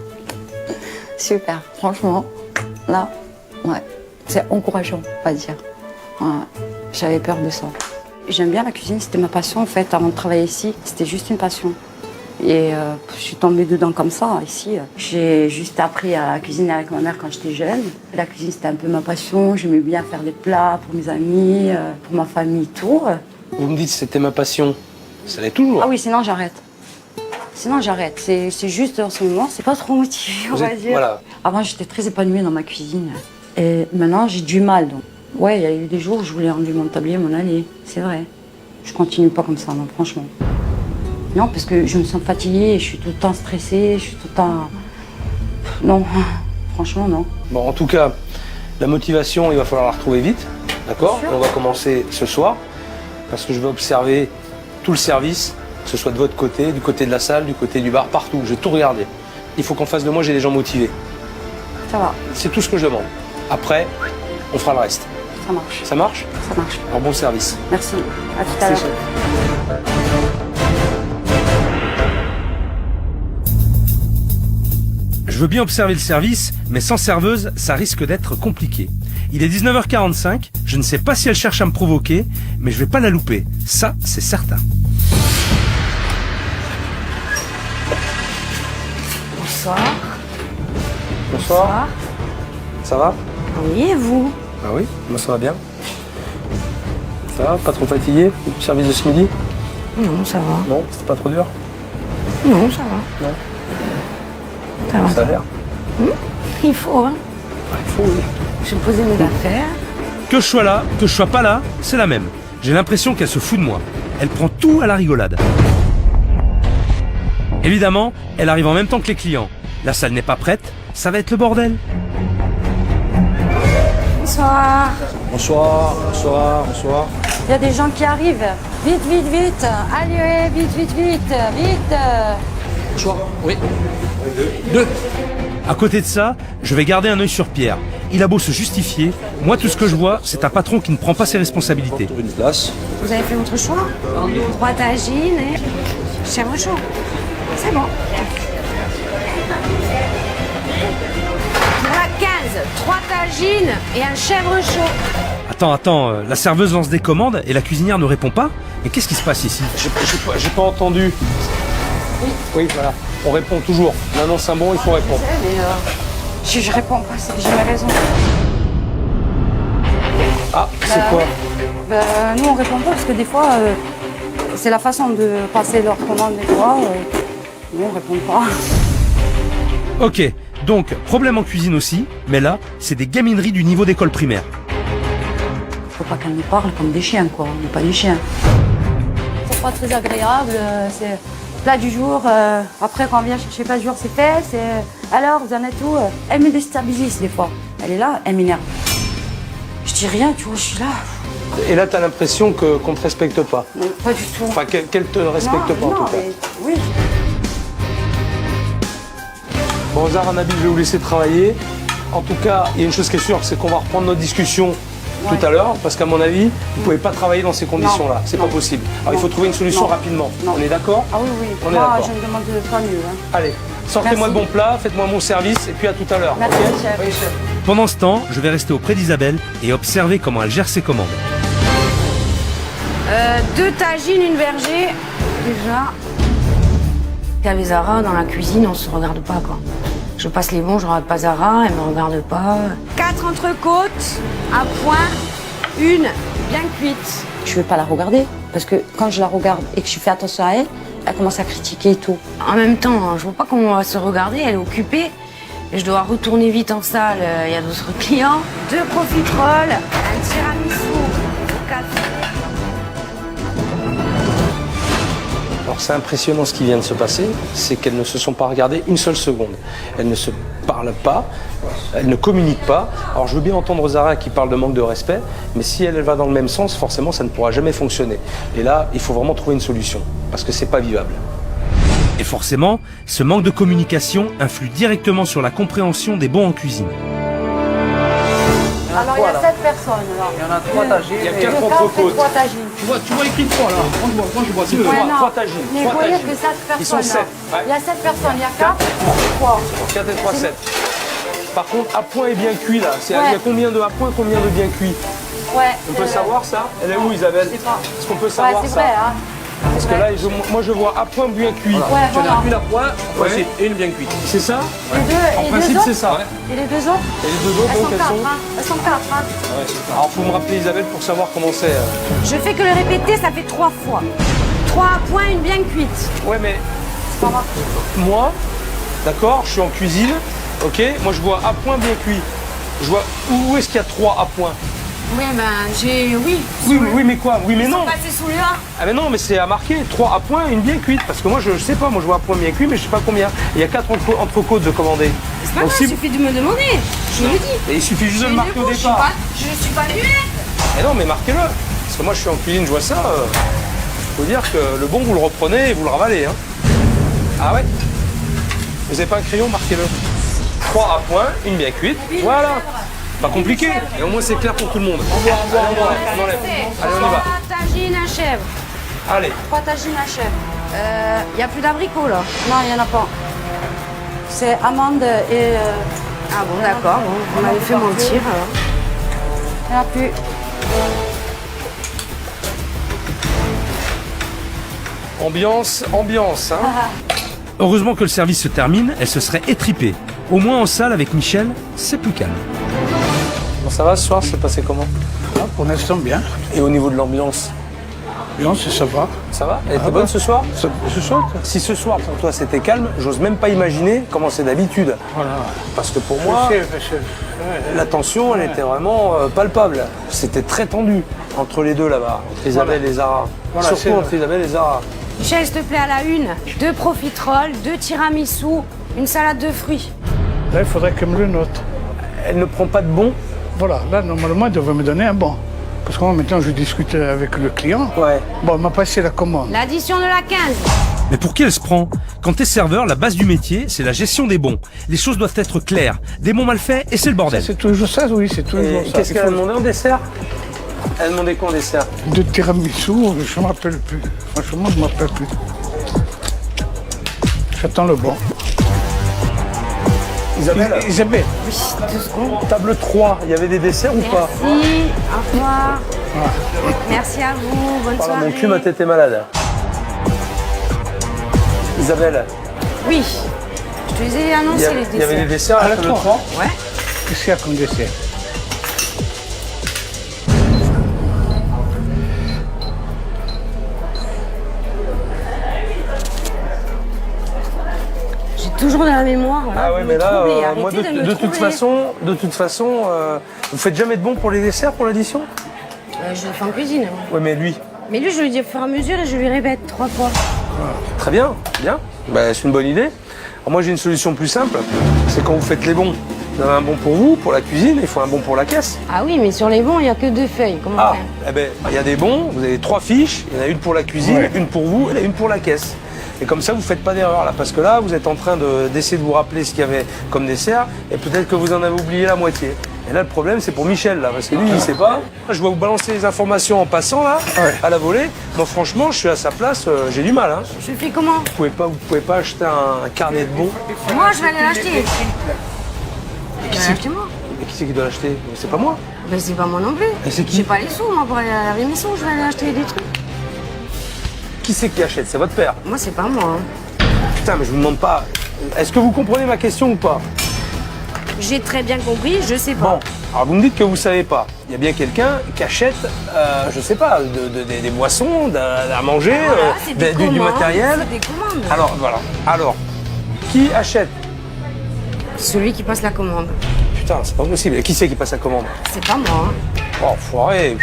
Super, franchement. Là, ouais, c'est encourageant, on va dire. Ouais, j'avais peur de ça. J'aime bien la cuisine, c'était ma passion en fait. Avant de travailler ici, c'était juste une passion. Et je suis tombée dedans comme ça, ici. J'ai juste appris à cuisiner avec ma mère quand j'étais jeune. La cuisine, c'était un peu ma passion. J'aimais bien faire des plats pour mes amis, pour ma famille, tout. Vous me dites c'était ma passion, ça l'est toujours. Ah oui, sinon j'arrête. Sinon j'arrête. C'est juste en ce moment, c'est pas trop motivé, on Vous va êtes- dire. voilà. Avant, j'étais très épanouie dans ma cuisine. Et maintenant, j'ai du mal. Donc. Ouais, il y a eu des jours où je voulais enlever mon tablier, mon allié. C'est vrai. Je continue pas comme ça, non, franchement. Non, parce que je me sens fatiguée, je suis tout le temps stressée, je suis tout le temps... Non, franchement, non. Bon, en tout cas, la motivation, il va falloir la retrouver vite, d'accord? Bien sûr. On va commencer ce soir, parce que je vais observer tout le service, que ce soit de votre côté, du côté de la salle, du côté du bar, partout. Je vais tout regarder. Il faut qu'en face de moi, j'ai des gens motivés. Ça va, C'est tout ce que je demande. Après, on fera le reste. ça marche, Ça marche? ça marche. Alors bon service. Merci, à tout à Merci, l'heure. chef. Je veux bien observer le service, mais sans serveuse, ça risque d'être compliqué. Il est 19h45, je ne sais pas si elle cherche à me provoquer, mais je vais pas la louper. Ça, c'est certain. Bonsoir. Bonsoir. Ça va? Oui, et vous? Ah oui, moi ça va bien. Ça va? Pas trop fatigué? Le service de ce midi? Non, ça va. Non, c'était pas trop dur? Non, ça va. Non. Ça va. Ça a l'air. Il faut, hein. Il faut, oui. Je vais poser mes affaires. Que je sois là, que je sois pas là, c'est la même. J'ai l'impression qu'elle se fout de moi. Elle prend tout à la rigolade. Évidemment, elle arrive en même temps que les clients. La salle n'est pas prête, ça va être le bordel. Bonsoir. Bonsoir, bonsoir, bonsoir. Il y a des gens qui arrivent. Vite, vite, vite. Allez, vite, vite, vite, vite. Bonsoir, oui. Deux. À côté de ça, je vais garder un œil sur Pierre. Il a beau se justifier, moi tout ce que je vois, c'est un patron qui ne prend pas ses responsabilités. Pour une place. Vous avez fait votre choix? 3 tagines et chèvre chaud. C'est bon. Voilà 15, 3 tagines et un chèvre chaud. Attends, la serveuse lance des commandes et la cuisinière ne répond pas. Mais qu'est-ce qui se passe ici? J'ai pas entendu. Oui, voilà. On répond toujours. On annonce un bon, il faut répondre. Mais je réponds pas, c'est que j'ai raison. Ah, c'est quoi? Nous, on répond pas parce que des fois, c'est la façon de passer leur commande des fois. Nous, on répond pas. Ok, donc problème en cuisine aussi, mais là, c'est des gamineries du niveau d'école primaire. Faut pas qu'elles nous parlent comme des chiens, quoi. On n'est pas des chiens. C'est pas très agréable. C'est plat du jour. Après, quand on vient chercher plat du jour, c'est fait. Alors, vous en êtes où? Elle me déstabilise des fois. Elle est là, elle m'énerve. Je dis rien, tu vois, je suis là. Et là, t'as l'impression qu'on te respecte pas. Non, pas du tout. Enfin, qu'elle te respecte pas en tout cas. mais oui. Bon, Zara, Nabil, je vais vous laisser travailler. En tout cas, il y a une chose qui est sûre, c'est qu'on va reprendre notre discussion tout à l'heure, parce qu'à mon avis, vous ne pouvez pas travailler dans ces conditions-là. C'est pas possible. Alors, il faut trouver une solution Non. rapidement. Non. On est d'accord? Ah oui, oui. On est Moi, d'accord. je me demande pas mieux. Hein. Allez, sortez-moi le Merci. bon plat, faites-moi mon service, et puis à tout à l'heure. Merci, ok chef. Oui, chef. Pendant ce temps, je vais rester auprès d'Isabelle et observer comment elle gère ses commandes. 2 tagines, une vergée. Déjà. Avec Zara, dans la cuisine, on se regarde pas, quoi. Je passe les bons, je regarde pas Zara, elle me regarde pas. 4 entrecôtes, à point, une bien cuite. Je vais pas la regarder parce que quand je la regarde et que je fais attention à elle, elle commence à critiquer et tout. En même temps, je vois pas comment on va se regarder, elle est occupée. Et je dois retourner vite en salle, il y a d'autres clients. 2 profiteroles, un tiramisu, 4. Alors Alors c'est impressionnant ce qui vient de se passer, c'est qu'elles ne se sont pas regardées une seule seconde. Elles ne se parlent pas, elles ne communiquent pas. Alors je veux bien entendre Zara qui parle de manque de respect, mais si elle va dans le même sens, forcément ça ne pourra jamais fonctionner. Et là, il faut vraiment trouver une solution, parce que c'est pas vivable. Et forcément, ce manque de communication influe directement sur la compréhension des bons en cuisine. Alors il y a 7 personnes là. Il y en a 3 tagines. Il y a et- 4 entrecôtes. 3 tagines. Tu vois écrit 3 là, moi je vois 2, Ouais, non. 3 tagines. Mais vous voyez que 7 personnes. Ils sont 7. là. Il y a 7 personnes, il y a 4 et 3. 4 et 3, 7. Par contre, à point et bien cuit là, il y a Ouais. combien de à point, combien de bien cuit? Ouais. On peut savoir ça? Elle est où Isabelle? Je sais pas. Est-ce qu'on peut Ouais, savoir c'est ça? vrai, hein. Parce que là, moi je vois à point bien cuit. Ouais, Tu en voilà. as une à point, voici une bien cuite. C'est ça? Les deux, En et les principe, deux c'est autres ça. Et les deux autres Et les deux autres, Elles donc sont elles 4, sont. hein. Elles sont 4, hein. Alors, faut me rappeler Isabelle pour savoir comment c'est. Je fais que le répéter, ça fait 3 fois. 3 à point, une bien cuite. Ouais, mais C'est pas grave. moi, d'accord, je suis en cuisine, ok? Moi, je vois à point bien cuit. Je vois où est-ce qu'il y a 3 à point? Oui, ben, Oui. Oui, mais quoi? Oui, mais non. Passé sous le A. Ah mais non, mais c'est à marquer 3 à point, une bien cuite. Parce que moi, je sais pas, moi je vois à point bien cuit, mais je sais pas combien. Il y a 4 entrecôtes de commander. C'est pas Donc, grave, si- il suffit de me demander. Je le dis. Et il suffit juste de le Et marquer du coup, au départ. Je suis pas muette. Mais non, mais marquez-le. Parce que moi, je suis en cuisine, je vois ça. Faut dire que le bon, vous le reprenez et vous le ravalez. Hein. Ah ouais? Vous avez pas un crayon, marquez-le. 3 à point, une bien cuite. Voilà. Pas compliqué. Et au moins, c'est clair pour tout le monde. Allez, on enlève. Allez, on y va. 3 tagines à chèvre. Allez. 3 tagines à chèvre. Il n'y a plus d'abricots, là. Non, il n'y en a pas. C'est amande et. Ah bon, d'accord. Bon, vous m'avez fait mentir, alors. Il n'y en a plus. Ambiance, hein. Heureusement que le service se termine, elle se serait étripée. Au moins en salle avec Michel, c'est plus calme. Bon, ça va ce soir, c'est passé comment? Ah, pour l'instant, bien. Et au niveau de l'ambiance, Bien, ça va. ça va? Elle était bonne ce soir? Ce soir, Si ce soir pour toi c'était calme, j'ose même pas imaginer comment c'est d'habitude. voilà. Parce que pour moi, la tension elle était vraiment palpable. C'était très tendu entre les deux là-bas, entre Isabelle et Zara. Voilà, c'est Surtout entre vrai. Isabelle et Zara. Michel, s'il te plaît, à la une, 2 profiteroles, 2 tiramisu, une salade de fruits. Là, il faudrait qu'elle me le note. Elle ne prend pas de bon. Voilà, là, normalement, elle devrait me donner un bon. Parce que moi, maintenant, je discute avec le client. Ouais. Bon, elle m'a passé la commande. L'addition de la 15. Mais pour qui elle se prend? Quand t'es serveur, la base du métier, c'est la gestion des bons. Les choses doivent être claires. Des bons mal faits, et c'est le bordel. C'est toujours ça, oui, c'est toujours Et ça. qu'est-ce Il qu'elle a faut demandé en dessert? Elle a demandé quoi en dessert? de tiramisu, je ne me rappelle plus. Franchement, je ne me rappelle plus. J'attends le bon. Isabelle, Isabelle, Oui, 2 secondes. table 3, il y avait des desserts ou pas? Merci, au revoir. Merci à vous, bonne Voilà, soirée. mon cul, ma tête est malade. Isabelle, Oui, je te les ai il y, annoncé a- les il y avait des desserts. desserts à la la table 3. 3? Ouais. qu'est-ce qu'il y a comme dessert? J'ai toujours dans la mémoire. Voilà, Ah ouais, vous mais me là, troublez, moi, arrêtez de me de toute troubler. façon, vous faites jamais de bons pour les desserts, pour l'addition? Je le fais en cuisine. moi. Ouais, mais lui, Mais lui, je le dis au fur et à mesure et je lui répète 3 fois. très bien, bien. Bah, c'est une bonne idée. Alors moi, j'ai une solution plus simple. C'est quand vous faites les bons. Vous avez un bon pour vous, pour la cuisine, il faut un bon pour la caisse. Ah oui, mais sur les bons, il n'y a que 2 feuilles. Comment Ah, faire? eh ben, il y a des bons, vous avez 3 fiches, il y en a une pour la cuisine, Ouais. une pour vous et une pour la caisse. Et comme ça, vous ne faites pas d'erreur là, parce que là, vous êtes en train d'essayer de vous rappeler ce qu'il y avait comme dessert, et peut-être que vous en avez oublié la moitié. Et là, le problème, c'est pour Michel, là, parce que lui, il ne sait pas. Je vais vous balancer les informations en passant, là, Ouais. à la volée. Moi, franchement, je suis à sa place, j'ai du mal. Hein. Je fais comment? Vous pouvez pas acheter un carnet de bons. Moi, je vais aller l'acheter. Je vais l'acheter moi. Et qui c'est qui doit l'acheter? C'est pas moi. Ben, c'est pas moi non plus. Et c'est qui? J'ai pas les sous, moi, pour aller à la maison, je vais aller acheter des trucs. Qui c'est qui achète? C'est votre père. Moi, c'est pas moi. hein. Putain, mais je vous demande pas. Est-ce que vous comprenez ma question ou pas? J'ai très bien compris, je sais pas. Bon, alors vous me dites que vous savez pas. Il y a bien quelqu'un qui achète, je sais pas, des boissons, à manger, Voilà, c'est des du commandes, matériel. c'est des commandes. Alors voilà. Alors, qui achète? Celui qui passe la commande. Putain, c'est pas possible. Et qui c'est qui passe la commande? C'est pas moi. hein. Oh, foiré.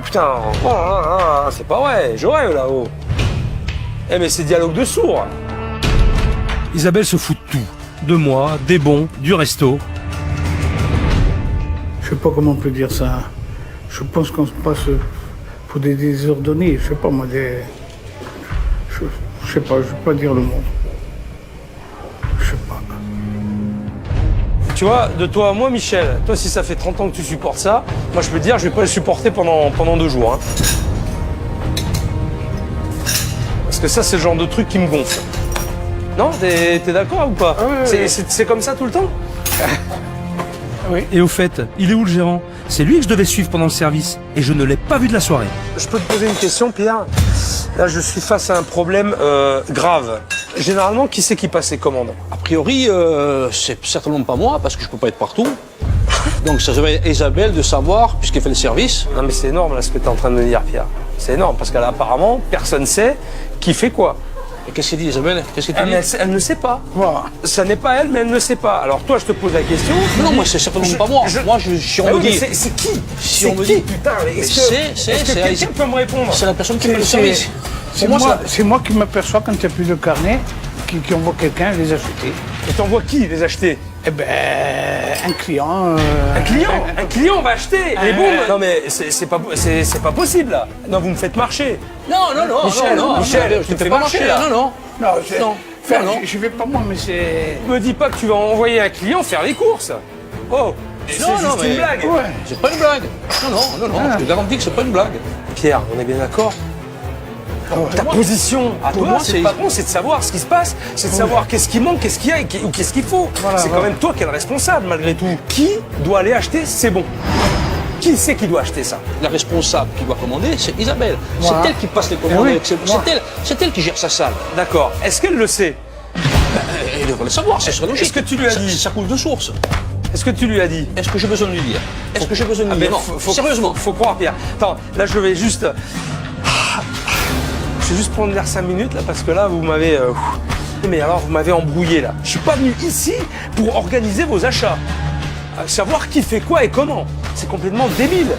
Putain, oh là là, c'est pas vrai. Je rêve là-haut. Eh mais c'est dialogue de sourds. Isabelle se fout de tout. De moi, des bons, du resto. Je sais pas comment on peut dire ça. Je pense qu'on se passe pour des désordonnés. Je sais pas moi, je sais pas, je vais pas dire le mot. Je sais pas. Tu vois, de toi à moi, Michel, toi si ça fait 30 ans que tu supportes ça, moi je peux te dire, je vais pas le supporter pendant 2 jours. Hein. Parce que ça, c'est le genre de truc qui me gonfle. Non, t'es d'accord ou pas? C'est comme ça tout le temps? Et au fait, il est où le gérant? C'est lui que je devais suivre pendant le service. Et je ne l'ai pas vu de la soirée. Je peux te poser une question, Pierre? Là, je suis face à un problème grave. Généralement, qui c'est qui passe les commandes? A priori, c'est certainement pas moi, parce que je peux pas être partout. Donc ça serait Isabelle de savoir, puisqu'elle fait le service. Non mais c'est énorme là ce que tu es en train de me dire, Pierre. C'est énorme parce qu'apparemment, personne sait qui fait quoi. Et qu'est-ce qu'elle dit, Isabelle? Qu'est-ce que tu dis? Elle ne sait pas. Voilà. Ça n'est pas elle, mais elle ne sait pas. Alors toi, je te pose la question. Non, moi c'est certainement pas moi. Moi, si on me dit... C'est qui? Si on me qui, dit... putain, mais C'est quelqu'un peut me répondre? C'est la personne qui fait le service. C'est moi qui m'aperçois quand il n'y a plus de carnet, qui envoie quelqu'un les acheter. Et t'envoies qui les acheter? Eh ben, un client. Un client va acheter les bombes. Non mais c'est pas possible là. Non, vous me faites marcher. Non, Michel, je te fais pas marcher là. Non. Enfin, je vais pas moi, mais c'est. Me dis pas que tu vas envoyer un client faire les courses. Oh, c'est juste une blague. Ouais. C'est pas une blague. Non, je te garantis que c'est pas une blague. Pierre, on est bien d'accord? Ta position à toi, c'est le patron, c'est de savoir ce qui se passe, c'est de savoir qu'est-ce qui manque, qu'est-ce qu'il y a ou qu'est-ce qu'il faut. C'est quand même toi qui es le responsable malgré tout. Qui doit aller acheter ces bons? Qui c'est qui doit acheter ça? La responsable qui doit commander, c'est Isabelle. C'est elle qui passe les commandes. C'est elle qui gère sa salle. D'accord. Est-ce qu'elle le sait? Elle devrait le savoir, ce serait logique. Est-ce que tu lui as dit? Ça coule de source. Est-ce que tu lui as dit? Est-ce que j'ai besoin de lui dire? Est-ce que j'ai besoin de lui dire? Non, sérieusement. Faut croire, Pierre. Attends, là je vais juste... Je vais juste prendre l'air 5 minutes là parce que là vous m'avez... Mais alors vous m'avez embrouillé là. Je suis pas venu ici pour organiser vos achats. Savoir qui fait quoi et comment. C'est complètement débile.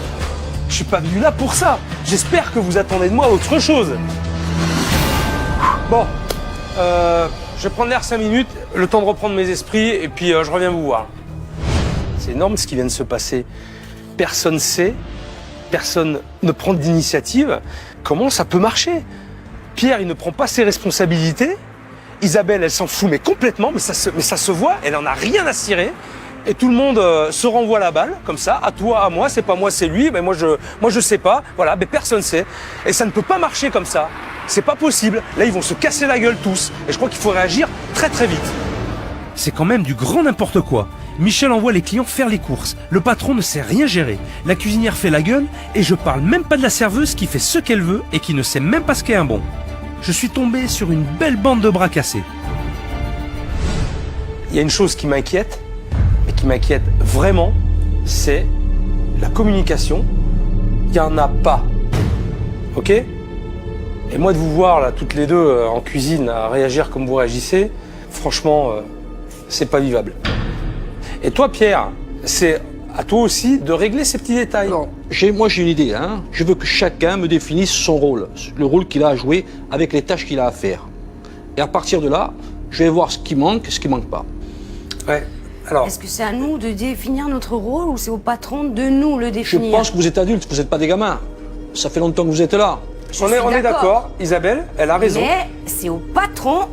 Je suis pas venu là pour ça. J'espère que vous attendez de moi autre chose. Bon, je vais prendre l'air 5 minutes, le temps de reprendre mes esprits et puis je reviens vous voir. C'est énorme ce qui vient de se passer. Personne sait, personne ne prend d'initiative. Comment ça peut marcher? Pierre, il ne prend pas ses responsabilités. Isabelle, elle s'en fout mais complètement, mais ça se voit, elle en a rien à cirer. Et tout le monde se renvoie la balle, comme ça, à toi, à moi, c'est pas moi, c'est lui, mais moi je sais pas, voilà, mais personne sait. Et ça ne peut pas marcher comme ça. C'est pas possible. Là, ils vont se casser la gueule tous. Et je crois qu'il faut réagir très très vite. C'est quand même du grand n'importe quoi. Michel envoie les clients faire les courses. Le patron ne sait rien gérer. La cuisinière fait la gueule et je parle même pas de la serveuse qui fait ce qu'elle veut et qui ne sait même pas ce qu'est un bon. Je suis tombé sur une belle bande de bras cassés. Il y a une chose qui m'inquiète, et qui m'inquiète vraiment, c'est la communication. Il n'y en a pas. Ok? Et moi de vous voir là, toutes les deux en cuisine, à réagir comme vous réagissez, franchement, c'est pas vivable. Et toi, Pierre, c'est à toi aussi de régler ces petits détails. Non, moi j'ai une idée. Hein. Je veux que chacun me définisse son rôle, le rôle qu'il a à jouer avec les tâches qu'il a à faire. Et à partir de là, je vais voir ce qui manque et ce qui manque pas. Ouais. Alors. Est-ce que c'est à nous de définir notre rôle ou c'est au patron de nous le Je définir? pense que vous êtes adultes, vous n'êtes pas des gamins. Ça fait longtemps que vous êtes là. On est d'accord. Isabelle, elle a raison. Mais c'est au patron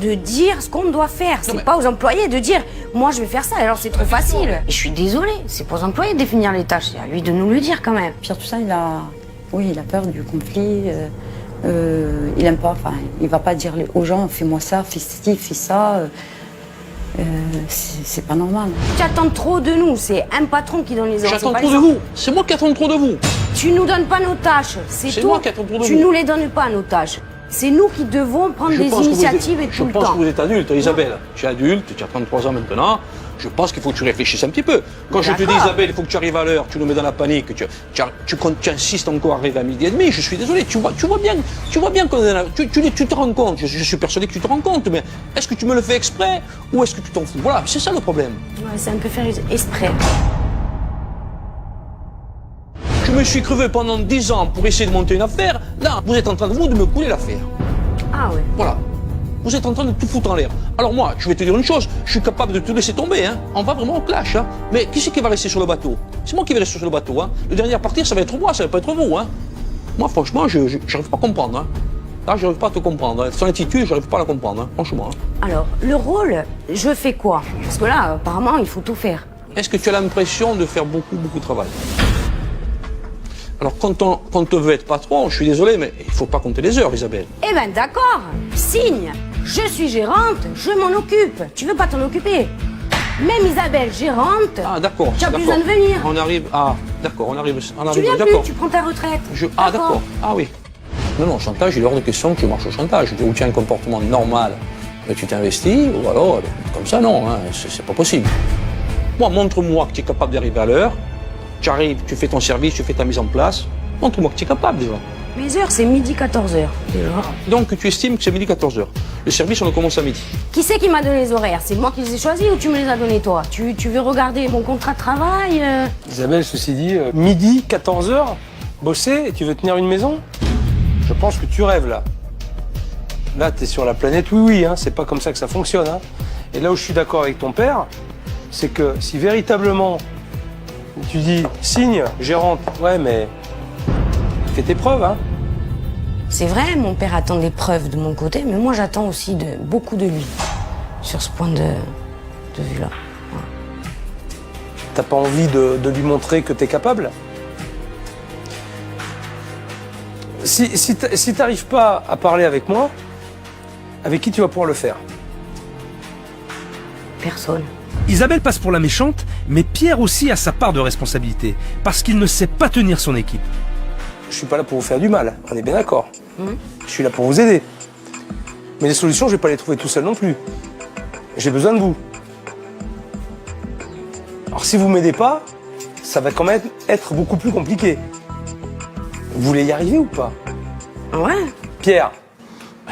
de dire ce qu'on doit faire. C'est pas aux employés de dire « moi je vais faire ça », alors c'est trop facile. Et je suis désolée, c'est pas aux employés de définir les tâches, c'est à lui de nous le dire quand même. Pierre, tout ça, il a peur du conflit. Il aime pas, enfin, il va pas dire aux gens « fais-moi ça, fais ci, fais ça ». C'est pas normal. Tu attends trop de nous, c'est un patron qui donne les ordres. J'attends trop de vous. C'est moi qui attends trop de vous. Tu nous donnes pas nos tâches, c'est tout. Moi qui attends trop de vous. Tu nous les donnes pas nos tâches. C'est nous qui devons prendre des initiatives et tout le temps. Je pense que vous êtes adulte, Isabelle. Tu es adulte, tu as 33 ans maintenant. Je pense qu'il faut que tu réfléchisses un petit peu. Quand je te dis, Isabelle, il faut que tu arrives à l'heure, tu nous mets dans la panique, tu insistes encore à arriver à 12h30, je suis désolé, tu vois bien qu'on est là, tu te rends compte, je suis persuadé que tu te rends compte, mais est-ce que tu me le fais exprès ou est-ce que tu t'en fous? Voilà, c'est ça le problème. Ouais, c'est un peu faire exprès. Je me suis crevé pendant 10 ans pour essayer de monter une affaire, là, vous êtes en train de me couler l'affaire. Ah ouais. Voilà. Vous êtes en train de tout foutre en l'air. Alors moi, je vais te dire une chose, je suis capable de te laisser tomber, hein. On va vraiment au clash, hein. Mais qui c'est qui va rester sur le bateau? C'est moi qui vais rester sur le bateau, hein. Le dernier à partir, ça va être moi, ça va pas être vous, hein. Moi, franchement, je n'arrive pas à comprendre, hein. Là, je n'arrive pas à te comprendre. Son attitude, je n'arrive pas à la comprendre, hein, franchement. Hein. Alors, le rôle, je fais quoi? Parce que là, apparemment, il faut tout faire. Est-ce que tu as l'impression de faire beaucoup de travail? Alors, quand on te veut être patron, je suis désolé, mais il ne faut pas compter les heures, Isabelle. Eh ben d'accord, signe. Je suis gérante, je m'en occupe. Tu veux pas t'en occuper? Même Isabelle, gérante. Ah, d'accord. Tu as besoin de venir. On arrive. Ah, d'accord, on arrive. Tu viens plus, d'accord. tu prends ta retraite. Ah, d'accord. Ah oui. Non, chantage, il est hors de question que je marche au chantage. Ou tu as un comportement normal, mais tu t'investis, ou alors, comme ça, non, hein, c'est pas possible. Moi, montre-moi que tu es capable d'arriver à l'heure. Tu arrives, tu fais ton service, tu fais ta mise en place. Montre-moi que tu es capable déjà. Mes heures, c'est midi 14h. Donc tu estimes que c'est midi 14h. Le service, on le commence à midi. Qui c'est qui m'a donné les horaires? C'est moi qui les ai choisis ou tu me les as donnés toi? Tu veux regarder mon contrat de travail? Isabelle, ceci dit, midi, 14h, bosser et tu veux tenir une maison? Je pense que tu rêves là. Là, t'es sur la planète oui, hein, c'est pas comme ça que ça fonctionne. Hein. Et là où je suis d'accord avec ton père, c'est que si véritablement tu dis signe, gérante, ouais, mais fais tes preuves, hein. C'est vrai, mon père attend des preuves de mon côté, mais moi j'attends aussi beaucoup de lui sur ce point de vue-là. Voilà. T'as pas envie de lui montrer que t'es capable? Si t'arrives pas à parler avec moi, avec qui tu vas pouvoir le faire? Personne. Isabelle passe pour la méchante, mais Pierre aussi a sa part de responsabilité, parce qu'il ne sait pas tenir son équipe. Je suis pas là pour vous faire du mal, on est bien d'accord. Je suis là pour vous aider. Mais les solutions, je vais pas les trouver tout seul non plus. J'ai besoin de vous. Alors si vous m'aidez pas, ça va quand même être beaucoup plus compliqué. Vous voulez y arriver ou pas? Ouais. Pierre.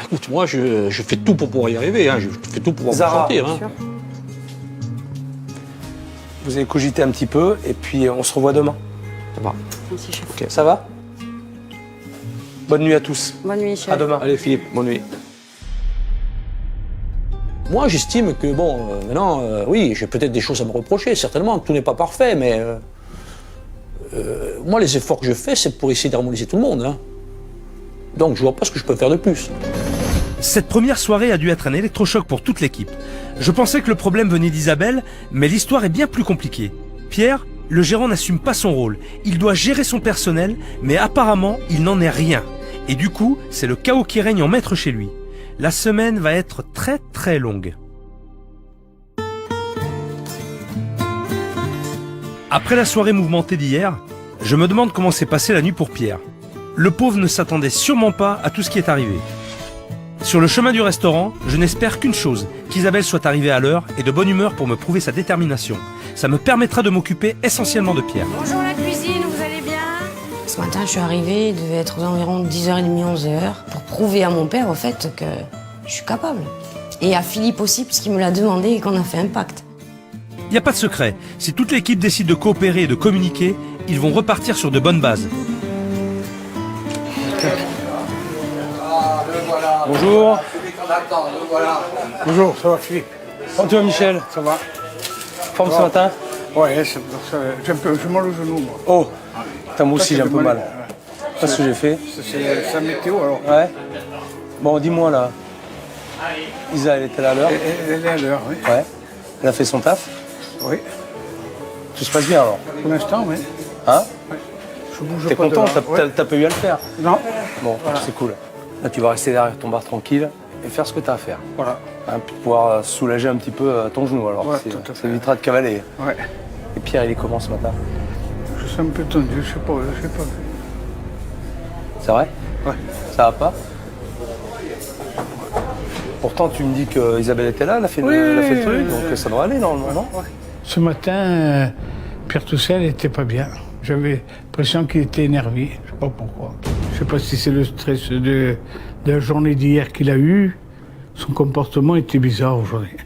Écoute, moi, je fais tout pour pouvoir y arriver. Hein. Je fais tout pour pouvoir Zara, me sortir. Hein. Vous allez cogiter un petit peu et puis on se revoit demain. Ça va. Merci, chef. Ok. Ça va? Bonne nuit à tous. Bonne nuit, chef. À demain. Allez, Philippe, bonne nuit. Moi, j'estime que, bon, maintenant, oui, j'ai peut-être des choses à me reprocher, certainement. Tout n'est pas parfait, mais moi, les efforts que je fais, c'est pour essayer d'harmoniser tout le monde. Hein. Donc, je vois pas ce que je peux faire de plus. Cette première soirée a dû être un électrochoc pour toute l'équipe. Je pensais que le problème venait d'Isabelle, mais l'histoire est bien plus compliquée. Pierre, le gérant, n'assume pas son rôle. Il doit gérer son personnel, mais apparemment, il n'en est rien. Et du coup, c'est le chaos qui règne en maître chez lui. La semaine va être très longue. Après la soirée mouvementée d'hier, je me demande comment s'est passée la nuit pour Pierre. Le pauvre ne s'attendait sûrement pas à tout ce qui est arrivé. Sur le chemin du restaurant, je n'espère qu'une chose, qu'Isabelle soit arrivée à l'heure et de bonne humeur pour me prouver sa détermination. Ça me permettra de m'occuper essentiellement de Pierre. Bonjour la cuisine, vous allez bien? Ce matin, je suis arrivée, il devait être environ 10h30, 11h, pour prouver à mon père, au fait, que je suis capable. Et à Philippe aussi, puisqu'il me l'a demandé et qu'on a fait un pacte. Il n'y a pas de secret. Si toute l'équipe décide de coopérer et de communiquer, ils vont repartir sur de bonnes bases. Bonjour. Bonjour, ça va, Philippe? Comment tu vas, Michel? Ça va? Forme ce matin? Ouais, j'ai mal au genou, moi. Oh, putain, moi aussi j'ai un peu mal. Qu'est-ce que j'ai fait? C'est la météo, alors. Ouais. Bon, dis-moi là. Isa, elle était là à l'heure? Elle est à l'heure, oui. Ouais. Elle a fait son taf? Oui. Tout se passe bien alors? Pour l'instant, oui. Hein? Je bouge T'es pas content? de là. Ouais. T'as pas eu à le faire? Non. Bon, c'est cool. Là, tu vas rester derrière ton bar tranquille et faire ce que t'as à faire. Voilà. Hein, puis pouvoir soulager un petit peu ton genou alors. Ouais, tout à fait. Ça évitera de cavaler. Ouais. Et Pierre, il est comment ce matin? Je suis un peu tendu, je sais pas. C'est vrai? Ouais. Ça va pas? Pourtant, tu me dis que Isabelle était là, elle a fait, elle a fait le truc, donc ça doit aller normalement, non? Ouais. Ce matin, Pierre Toussel n'était pas bien. J'avais l'impression qu'il était énervé, je sais pas pourquoi. Je sais pas si c'est le stress de la journée d'hier qu'il a eu. Son comportement était bizarre aujourd'hui.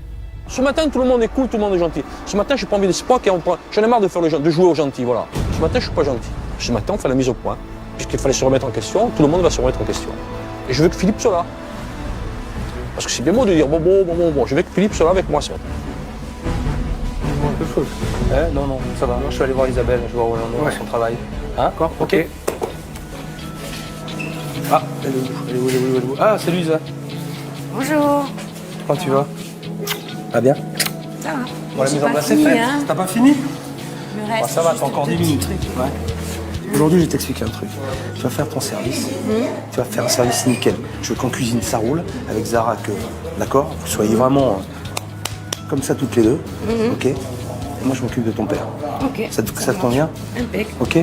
Ce matin, tout le monde est cool, tout le monde est gentil. Ce matin, j'ai pas envie de spock et j'en ai marre de faire de jouer au gentil, voilà. Ce matin, je suis pas gentil. Ce matin, on fait la mise au point. Puisqu'il fallait se remettre en question, tout le monde va se remettre en question. Et je veux que Philippe soit là. Parce que c'est bien beau de dire bon, je veux que Philippe soit là avec moi ce matin. Quelque chose. Non, non, ça va. Je vais aller voir Isabelle, je vais voir où son travail. Hein? D'accord, Ok. Ah, elle est où? Ah, c'est Lisa. Bonjour. Comment tu vas? Ah bien? Ça va. Bon, la J'ai mise en pas place est fini, faite. hein. T'as pas fini? Il me reste Ça va, juste t'as encore 10 deux petits minutes. trucs. Ouais. Aujourd'hui, je vais t'expliquer un truc. Tu vas faire ton service. Tu vas faire un service nickel. Je veux qu'en cuisine, ça roule. Avec Zara, d'accord? Vous soyez vraiment comme ça toutes les deux. Ok? Et moi, je m'occupe de ton père. Ok. Ça te convient? Impec. Ok?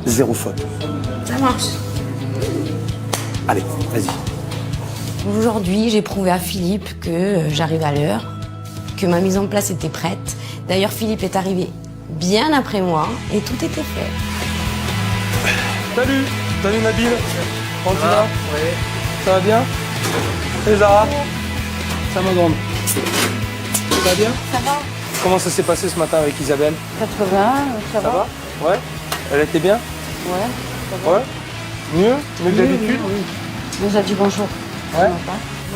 Zéro faute. Ça marche. Allez, vas-y. Aujourd'hui, j'ai prouvé à Philippe que j'arrive à l'heure, que ma mise en place était prête. D'ailleurs, Philippe est arrivé bien après moi et tout était fait. Salut Nabil. Comment tu vas? Oui. Ça va bien? Salut Zara. Ça ma grande. Ça va bien? Ça va. Comment ça s'est passé ce matin avec Isabelle? 80, ça Ça va. va? Ouais. Elle était bien? Ouais. Ouais. Mieux que d'habitude? Oui. Il nous a dit bonjour. Ouais.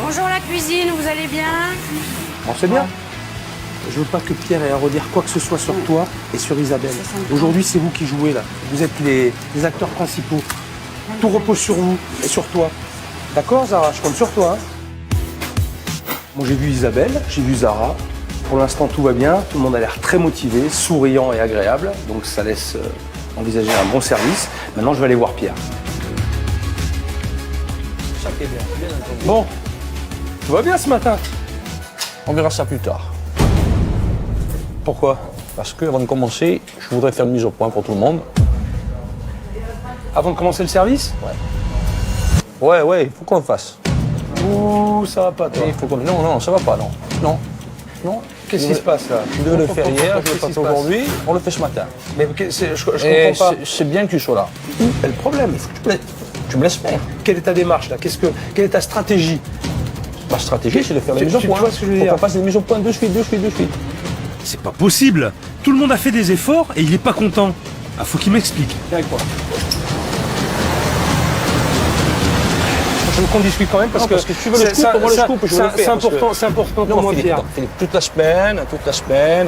Bonjour la cuisine, vous allez bien? Bon, c'est bien. Je veux pas que Pierre ait à redire quoi que ce soit sur toi et sur Isabelle. Aujourd'hui, c'est vous qui jouez là. Vous êtes les acteurs principaux. Tout repose sur vous et sur toi. D'accord, Zara? Je compte sur toi. Bon, j'ai vu Isabelle, j'ai vu Zara. Pour l'instant, tout va bien. Tout le monde a l'air très motivé, souriant et agréable. Donc, ça laisse envisager un bon service. Maintenant, je vais aller voir Pierre. Bon, tout va bien ce matin. On verra ça plus tard. Pourquoi? Parce que avant de commencer, je voudrais faire une mise au point pour tout le monde. Avant de commencer le service? Ouais, il faut qu'on le fasse. Ouh, ça va pas, toi. Il faut qu'on... Non, ça va pas, non. Non. Qu'est-ce qui se passe là? Je devais le faire hier, je Qu'est-ce le qui fais se passe? aujourd'hui, on le fait ce matin. Mais je Et comprends pas. c'est bien que tu sois là. Où est le problème? Tu me laisses faire. Quelle est ta démarche là? Quelle est ta stratégie? Ma stratégie, c'est de faire les Tu mises au point. vois ce que je veux Faut dire? qu'on fasse des mises au point de suite. C'est pas possible. Tout le monde a fait des efforts et il est pas content. Ah, faut qu'il m'explique. Viens avec moi. Je veux qu'on discute quand même parce Non, que parce que tu veux le scoop, moi le scoop, je veux le faire, parce que- c'est important pour Non, moi, Pierre. Philippe, toute la semaine,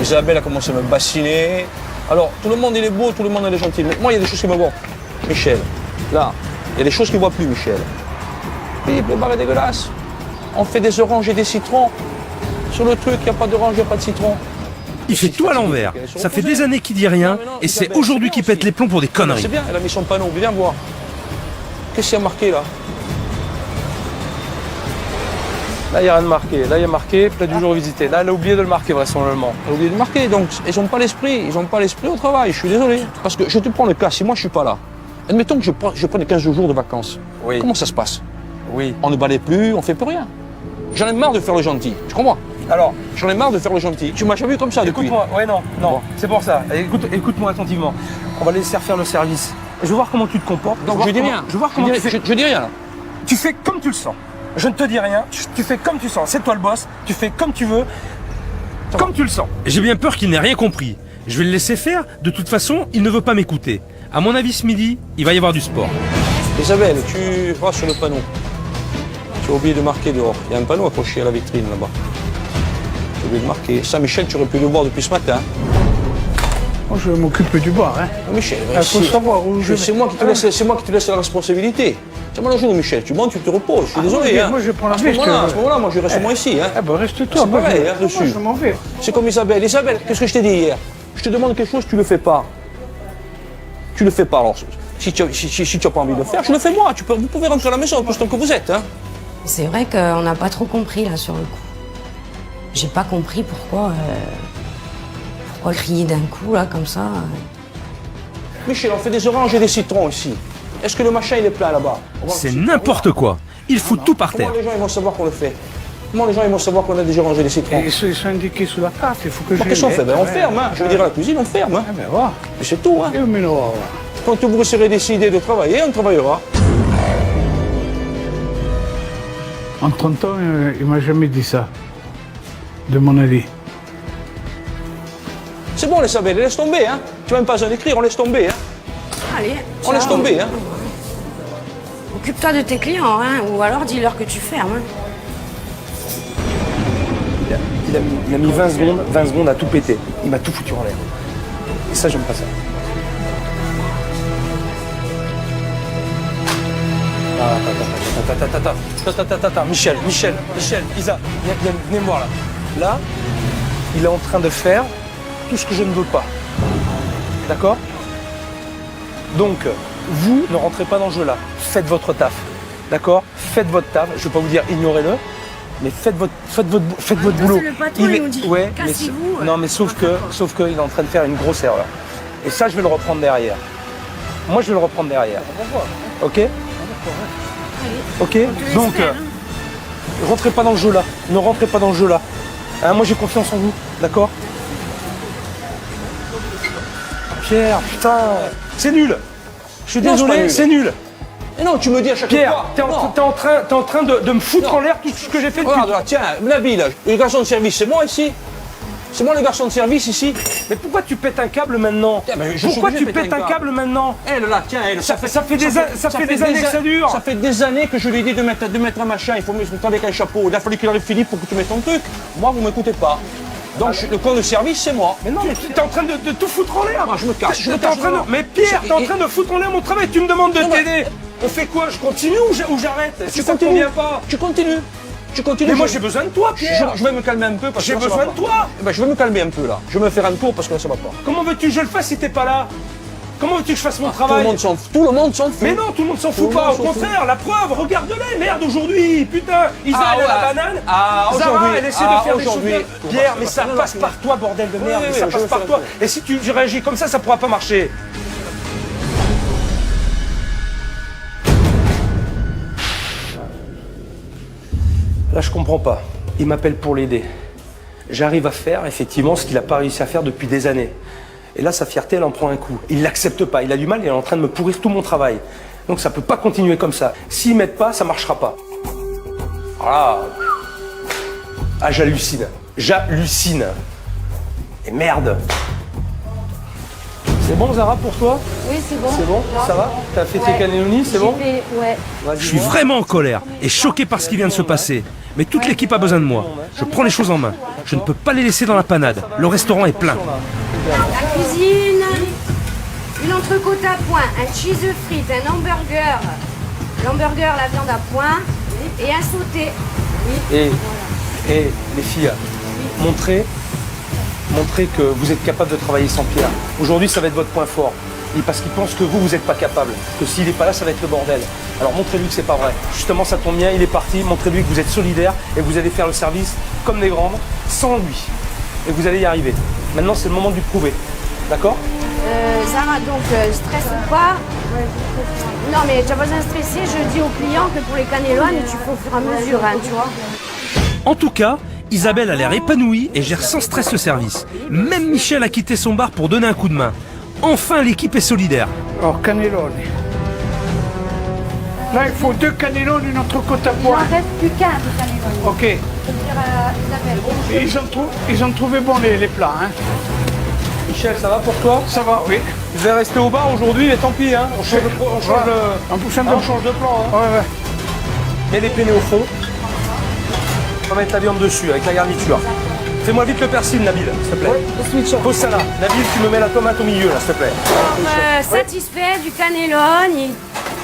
Isabelle a commencé à me bassiner. Alors, tout le monde il est beau, tout le monde il est gentil. Mais moi, il y a des choses qui me voient. Michel, là, il y a des choses qu'il ne voit plus, Michel. Philippe, le bar est dégueulasse. On fait des oranges et des citrons. Sur le truc, il n'y a pas d'orange, il n'y a pas de citron. Il fait tout à l'envers. Ça fait des années qu'il dit rien et c'est aujourd'hui qu'il pète les plombs pour des C'est conneries. bien, elle a mis son panneau, viens voir. Qu'est-ce qu'il y a marqué là? Là, il n'y a rien de marqué. Là, il y a marqué plat du jour visité. Là, elle a oublié de le marquer vraisemblablement. J'ai oublié de marquer, donc ils n'ont pas l'esprit, au travail, je suis désolé. Parce que je te prends le cas, si moi je suis pas là, admettons que je prenne 15 jours de vacances, Oui. comment ça se passe? Oui. On ne balaye plus, on fait plus rien. J'en ai marre de faire le gentil, tu comprends? Alors, J'en ai marre de faire le gentil. Tu m'as jamais vu comme ça depuis. écoute-moi. Ouais, non, c'est pour ça. Écoute-moi attentivement. On va laisser faire le service. Je veux voir comment tu te comportes. Donc je dis rien. Je veux voir comment tu fais. Je dis rien là. Tu fais comme tu le sens. Je ne te dis rien. Tu fais comme tu sens. C'est toi le boss. Tu fais comme tu veux. Comme tu le sens. J'ai bien peur qu'il n'ait rien compris. Je vais le laisser faire. De toute façon, il ne veut pas m'écouter. À mon avis, ce midi, il va y avoir du sport. Isabelle, tu vas sur le panneau. Tu as oublié de marquer dehors. Il y a un panneau accroché à la vitrine là-bas. Tu as oublié de marquer. Ça, Michel, tu aurais pu le voir depuis ce matin. Moi, je m'occupe du bar. Hein. Michel, Il faut savoir où je vais. c'est moi qui te laisse la responsabilité. C'est moi la journée, Michel. Tu montes, tu te reposes. Je suis désolé. moi, je prends la À ce veste, moment-là, moi, je reste moi ici. Hein. Ah ben reste-toi. C'est moi, pareil, je- hein, moi, dessus. je m'en vais. C'est comme Isabelle. Isabelle, qu'est-ce que je t'ai dit hier? Je te demande quelque chose, tu le fais pas. Tu le fais pas. Alors, si tu n'as pas envie de le faire, je le fais moi. Vous pouvez rentrer à la maison tout le temps que vous êtes. Hein. C'est vrai qu'on n'a pas trop compris là sur le coup. J'ai pas compris pourquoi crier d'un coup là comme ça. Michel, on fait des oranges et des citrons ici. Est-ce que le machin il est plein là-bas? C'est n'importe quoi. Il fout tout par terre. Comment les gens ils vont savoir qu'on le fait? Comment les gens ils vont savoir qu'on a des oranges et des citrons? Et ils sont indiqués sous la carte, il faut que je. Qu'est-ce qu'on fait? Ben, on ferme. Hein. Je veux dire à la cuisine, on ferme. Hein. Ah ben voilà. Et c'est tout. Hein. Et mais non, Quand vous serez décidé de travailler, on travaillera. en 30 ans, il m'a jamais dit ça. De mon avis. C'est bon, Isabelle, laisse tomber. Hein. Tu n'as même pas besoin d'écrire, on laisse tomber. Hein. Allez, On laisse tomber. Hein. occupe-toi de tes clients, hein, ou alors dis-leur que tu fermes. Hein. Il a mis 20 secondes à tout péter. Il m'a tout foutu en l'air. Et ça, j'aime pas ça. Attends, Michel, Isa, venez me voir là. Là, il est en train de faire tout ce que je ne veux pas. D'accord? Donc, vous ne rentrez pas dans ce jeu-là. Faites votre taf. D'accord? Faites votre taf. Je ne vais pas vous dire ignorez-le, mais faites votre boulot. C'est le patron, il nous dit, ouais, cassez-vous. non, mais sauf qu'il est en train de faire une grosse erreur. Et ça, je vais le reprendre derrière. Moi, je vais le reprendre derrière. Ok? Ok? Donc, rentrez pas dans le jeu là. Ne rentrez pas dans le jeu là. Hein, moi, j'ai confiance en vous. D'accord? Pierre, putain, c'est nul. Je suis Non, c'est pas désolé, nul. c'est nul. Et non, tu me dis à chaque Pierre, fois. t'es en train de me foutre en l'air tout ce que j'ai fait depuis. Regarde là, tiens, Nabil, le garçon de service, c'est moi ici. C'est moi le garçon de service ici. Mais pourquoi tu pètes un câble maintenant? Tiens, mais je suis Pourquoi obligé tu de péter pètes un câble maintenant? Elle là, tiens, elle. Ça fait des années que ça dure. Ça fait des années que je lui ai dit de mettre un machin, il faut mettre avec un chapeau. Il a fallu qu'il arrive Philippe pour que tu mettes ton truc. Moi, vous m'écoutez pas. Donc le con de service, c'est moi. Mais non, mais tu es en train de tout foutre en l'air. Moi, je me casse. Mais Pierre, t'es en train de foutre en l'air mon travail. Tu me demandes de t'aider. On fait quoi? Je continue ou j'arrête? Si ça te convient pas. Tu continues. Mais moi j'ai besoin de toi, Pierre. Je vais me calmer un peu parce que J'ai là, ça besoin va de pas. toi. Eh ben, je vais me calmer un peu là. Je vais me faire un tour parce que là ça va pas. Comment veux-tu que je le fasse si t'es pas là? Comment veux-tu que je fasse mon Tout le travail? monde s'en fout. Tout le monde s'en fout. Mais non, tout le monde s'en Tout fout le pas. monde Au s'en fout. contraire, la preuve, regarde-les, merde aujourd'hui. Putain, Isa Ah, elle a ouais. la banane. Ah, Zara, aujourd'hui. elle essaie Ah, de faire des choses aujourd'hui. bien. Pierre, mais ça passe par toi, bordel de merde. oui, Mais ça je passe vais par faire toi. un peu. Et si tu réagis comme ça pourra pas marcher. Là, je comprends pas. Il m'appelle pour l'aider. J'arrive à faire effectivement ce qu'il n'a pas réussi à faire depuis des années. Et là, sa fierté, elle en prend un coup. Il l'accepte pas. Il a du mal, il est en train de me pourrir tout mon travail. Donc ça peut pas continuer comme ça. S'ils m'aident pas, ça marchera pas. Voilà. Ah, j'hallucine. J'hallucine. Et merde. C'est bon, Zara, pour toi? Oui, c'est bon. C'est bon? Ça va? T'as fait tes cannelloni, c'est bon? Ouais. Vas-y, Je suis vois. vraiment en colère et choqué par ce qui vient de se passer. Mais toute l'équipe a besoin de moi. Je prends les choses en main. Je ne peux pas les laisser dans la panade. Le restaurant est plein. La cuisine, une entrecôte à point, un cheese frites, un hamburger, l'hamburger, la viande à point et un sauté. Et les filles, montrez que vous êtes capable de travailler sans Pierre. Aujourd'hui, ça va être votre point fort. Et parce qu'il pense que vous n'êtes pas capable. Que s'il n'est pas là, ça va être le bordel. Alors montrez-lui que c'est pas vrai. Justement, ça tombe bien, il est parti. Montrez-lui que vous êtes solidaire et vous allez faire le service comme des grandes, sans lui. Et vous allez y arriver. Maintenant, c'est le moment de lui prouver. D'accord? Zara, donc stress ou pas? Non mais tu n'as pas besoin de stresser, je dis aux clients que pour les cannellones, tu fais au fur et à mesure, hein, tu vois. En tout cas, Isabelle a l'air épanouie et gère sans stress le service. Même Michel a quitté son bar pour donner un coup de main. Enfin, l'équipe est solidaire. Alors, cannelloni. Là, il faut 2 cannelloni, une entrecôte à Il point. en reste plus qu'un de cannelloni. Ok. Je peux dire à Isabelle. Et ils ont trouvé bon les plats. Hein. Michel, ça va pour toi? Ça va, oui. Vous allez rester au bar aujourd'hui et tant pis, hein. On change En poussant on change de plan. Hein. Ouais. Mets les penne au fond. On va mettre la viande dessus avec la garniture. Fais-moi vite le persil, Nabil, s'il te plaît. Pose ça là. Nabil, tu me mets la tomate au milieu, là, s'il te plaît. Satisfait du cannellone.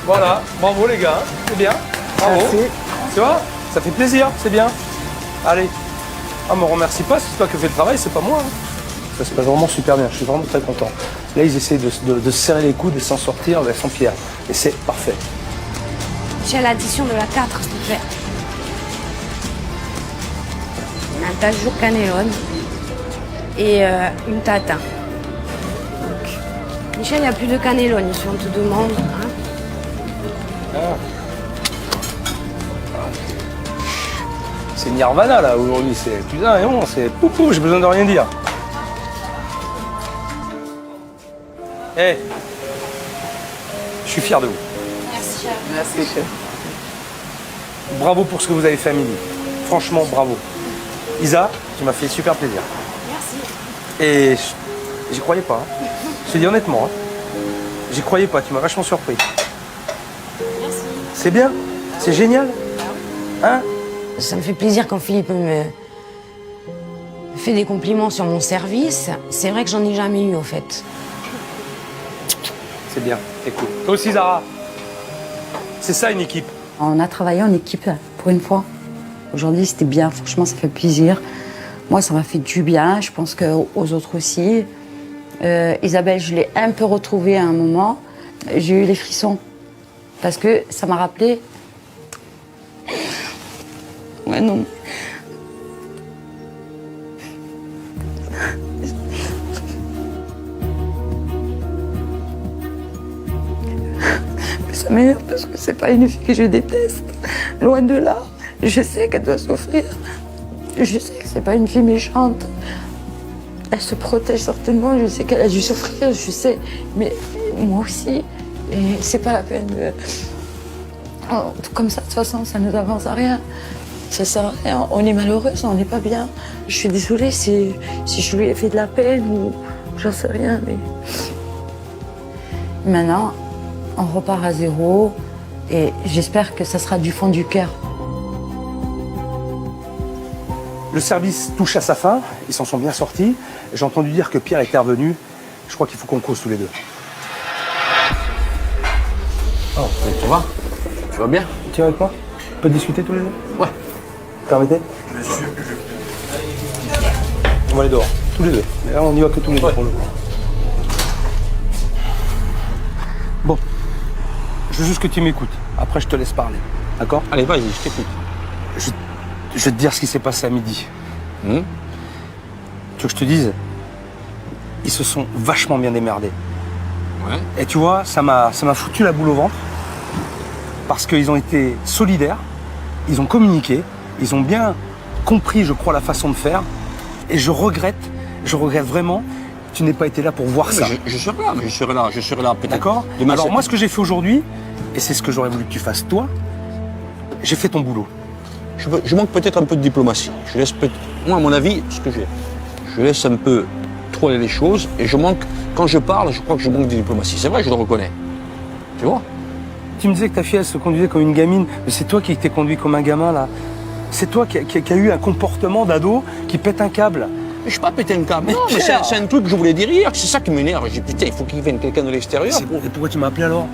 Voilà, bravo les gars, c'est bien. Bravo. Tu vois, ça fait plaisir, c'est bien. Allez. Ah, me remercie pas, c'est toi qui fais le travail, c'est pas moi. Hein. Ça se passe vraiment super bien, je suis vraiment très content. Là, ils essaient de se serrer les coudes et s'en sortir sans Pierre. Et c'est parfait. J'ai l'addition de la 4, s'il te plaît. Un tajour cannellone et une tatin. Donc, Michel, il n'y a plus de cannellone, si on te demande. Hein. C'est Nirvana là aujourd'hui, c'est putain, non, c'est poupou, j'ai besoin de rien dire. Eh, je suis fier de vous. Merci, chef. Bravo pour ce que vous avez fait à midi. Franchement, bravo. Isa, tu m'as fait super plaisir. Merci. Et j'y croyais pas. Hein. Je te dis honnêtement, hein. J'y croyais pas, tu m'as vachement surpris. Merci. C'est bien, c'est génial. Hein? Ça me fait plaisir quand Philippe me fait des compliments sur mon service. C'est vrai que j'en ai jamais eu, au fait. C'est bien, c'est cool. Toi aussi, Zara. C'est ça une équipe. On a travaillé en équipe pour une fois. Aujourd'hui, c'était bien. Franchement, ça fait plaisir. Moi, ça m'a fait du bien. Je pense qu'aux autres aussi. Isabelle, je l'ai un peu retrouvée à un moment. J'ai eu les frissons. Parce que ça m'a rappelé... Ouais, non. Ça m'énerve parce que c'est pas une fille que je déteste. Loin de là. Je sais qu'elle doit souffrir. Je sais que c'est pas une fille méchante. Elle se protège certainement. Je sais qu'elle a dû souffrir, je sais. Mais moi aussi. Et c'est pas la peine de... Oh, comme ça, de toute façon, ça ne nous avance à rien. Ça sert à rien. On est malheureuse, on n'est pas bien. Je suis désolée si je lui ai fait de la peine ou j'en sais rien. Mais maintenant, on repart à zéro et j'espère que ça sera du fond du cœur. Le service touche à sa fin, ils s'en sont bien sortis. J'ai entendu dire que Pierre était revenu. Je crois qu'il faut qu'on cause tous les deux. Oh, tu vas? Tu vas bien? Tu es avec moi? On peut discuter tous les deux? Ouais. Permettez? On va aller dehors, tous les deux. Mais là, on n'y va que tous les deux pour le coup. Bon, je veux juste que tu m'écoutes. Après, je te laisse parler. D'accord? Allez, vas-y, je t'écoute. Je vais te dire ce qui s'est passé à midi. Tu veux que je te dise? Ils se sont vachement bien démerdés. Ouais. Et tu vois, ça m'a foutu la boule au ventre. Parce qu'ils ont été solidaires, ils ont communiqué, ils ont bien compris, je crois, la façon de faire. Et je regrette vraiment que tu n'aies pas été là pour voir ça. Je serai là peut-être. D'accord? Alors moi, ce que j'ai fait aujourd'hui, et c'est ce que j'aurais voulu que tu fasses toi, j'ai fait ton boulot. Je manque peut-être un peu de diplomatie. Moi, à mon avis, je laisse un peu trop aller les choses et quand je parle, je crois que je manque de diplomatie. C'est vrai, je le reconnais. Tu vois? Tu me disais que ta fille, elle se conduisait comme une gamine, mais c'est toi qui t'es conduit comme un gamin, là. C'est toi qui a eu un comportement d'ado qui pète un câble. Mais je suis pas pété un câble. Non, mais c'est un truc que je voulais dire hier. C'est ça qui m'énerve. J'ai dit, putain, il faut qu'il vienne quelqu'un de l'extérieur. Et pourquoi tu m'as appelé alors?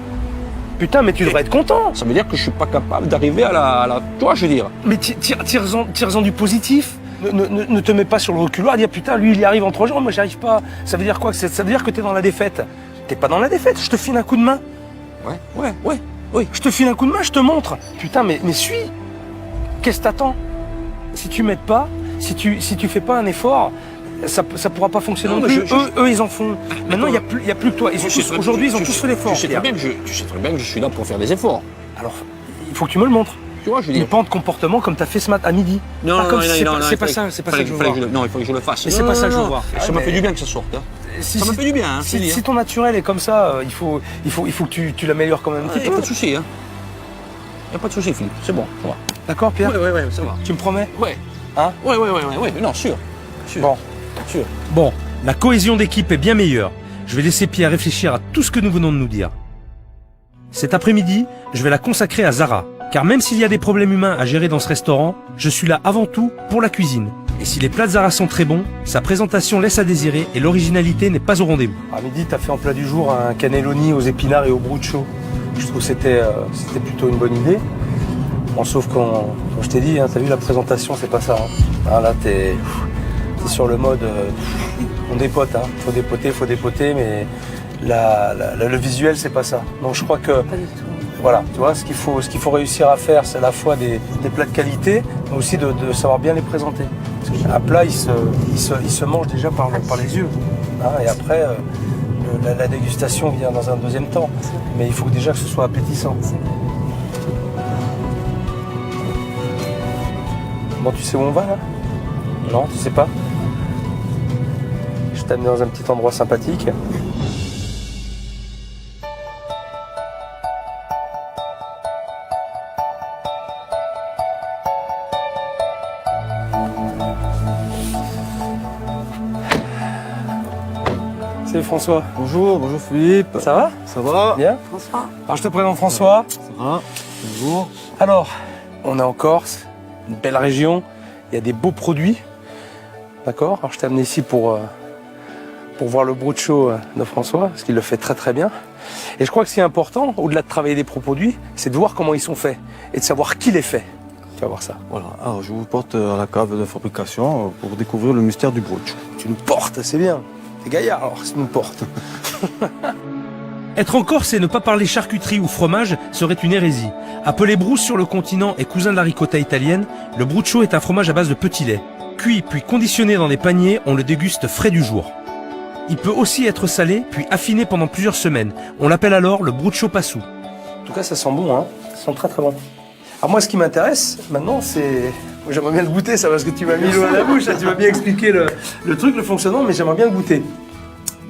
Putain, mais tu devrais être content. Ça veut dire que je suis pas capable d'arriver à la... Tu vois, je veux dire. Mais tire-en du positif. Ne te mets pas sur le reculoir à dire putain, lui il y arrive en 3 jours, moi j'y arrive pas. Ça veut dire quoi? Ça veut dire que t'es dans la défaite. T'es pas dans la défaite, je te file un coup de main. Ouais. Je te file un coup de main, je te montre. Putain, mais suis. Qu'est-ce que t'attends? Si tu m'aides pas, si tu fais pas un effort, ça pourra pas fonctionner. Non, eux, ils en font. Maintenant, il y a plus que toi. Aujourd'hui, ils ont tous fait l'effort. Tu sais très bien que je suis là pour faire des efforts. Alors, il faut que tu me le montres. Tu vois, je veux Mais dire. pas de comportement comme t'as fait ce matin à midi. Non, c'est pas ça que je veux voir. Non, il faut que je le fasse. Mais c'est pas ça que je veux voir. Ça m'a fait du bien que ça sorte. Ça m'a fait du bien, hein, si ton naturel est comme ça, il faut que tu l'améliores quand même un petit Il n'y a peu. pas de souci, hein. Il n'y a pas de souci, Philippe. C'est bon, ça va. D'accord, Pierre? Ouais, ça va. Tu me promets? Ouais. Hein? Ouais, non, sûr. Bon. Sûr. Bon, la cohésion d'équipe est bien meilleure. Je vais laisser Pierre réfléchir à tout ce que nous venons de nous dire. Cet après-midi, je vais la consacrer à Zara. Car même s'il y a des problèmes humains à gérer dans ce restaurant, je suis là avant tout pour la cuisine. Et si les plats de Zara sont très bons, sa présentation laisse à désirer et l'originalité n'est pas au rendez-vous. À midi, t'as fait en plat du jour un cannelloni aux épinards et au bruschetta. Je trouve que c'était plutôt une bonne idée. Bon, sauf quand je t'ai dit, hein, t'as vu la présentation, c'est pas ça. Hein. Ah, là, t'es sur le mode, on dépote. Hein. Faut dépoter, mais le visuel, c'est pas ça. Donc je crois que... Pas du tout. Voilà, tu vois, ce qu'il faut réussir à faire, c'est à la fois des plats de qualité, mais aussi de savoir bien les présenter. Parce qu'un plat, il se mange déjà par les yeux. Hein, et après, la dégustation vient dans un deuxième temps. Mais il faut déjà que ce soit appétissant. Bon, tu sais où on va, là? Non, tu sais pas? Je t'amène dans un petit endroit sympathique. Salut François. Bonjour Philippe. Ça va? Ça va? Bien? François? Alors je te présente François. Ça va. Bonjour. Alors, on est en Corse, une belle région, il y a des beaux produits. D'accord? Alors je t'ai amené ici pour voir le bruccio de François, parce qu'il le fait très très bien. Et je crois que ce qui est important, au-delà de travailler des produits, c'est de voir comment ils sont faits et de savoir qui les fait. Tu vas voir ça. Voilà, alors je vous porte à la cave de fabrication pour découvrir le mystère du bruccio. Tu nous portes, c'est bien. T'es gaillard alors, si tu nous portes. Être en Corse et ne pas parler charcuterie ou fromage serait une hérésie. Appelé brousse sur le continent et cousin de la ricotta italienne, le bruccio est un fromage à base de petit lait. Cuit puis conditionné dans des paniers, on le déguste frais du jour. Il peut aussi être salé puis affiné pendant plusieurs semaines. On l'appelle alors le bruccio passou. En tout cas, ça sent bon, hein. Ça sent très très bon. Alors moi, ce qui m'intéresse maintenant, c'est... Moi, j'aimerais bien le goûter, ça, parce que tu m'as mis l'eau à la bouche, là, tu m'as bien expliqué le truc, le fonctionnement, mais j'aimerais bien le goûter.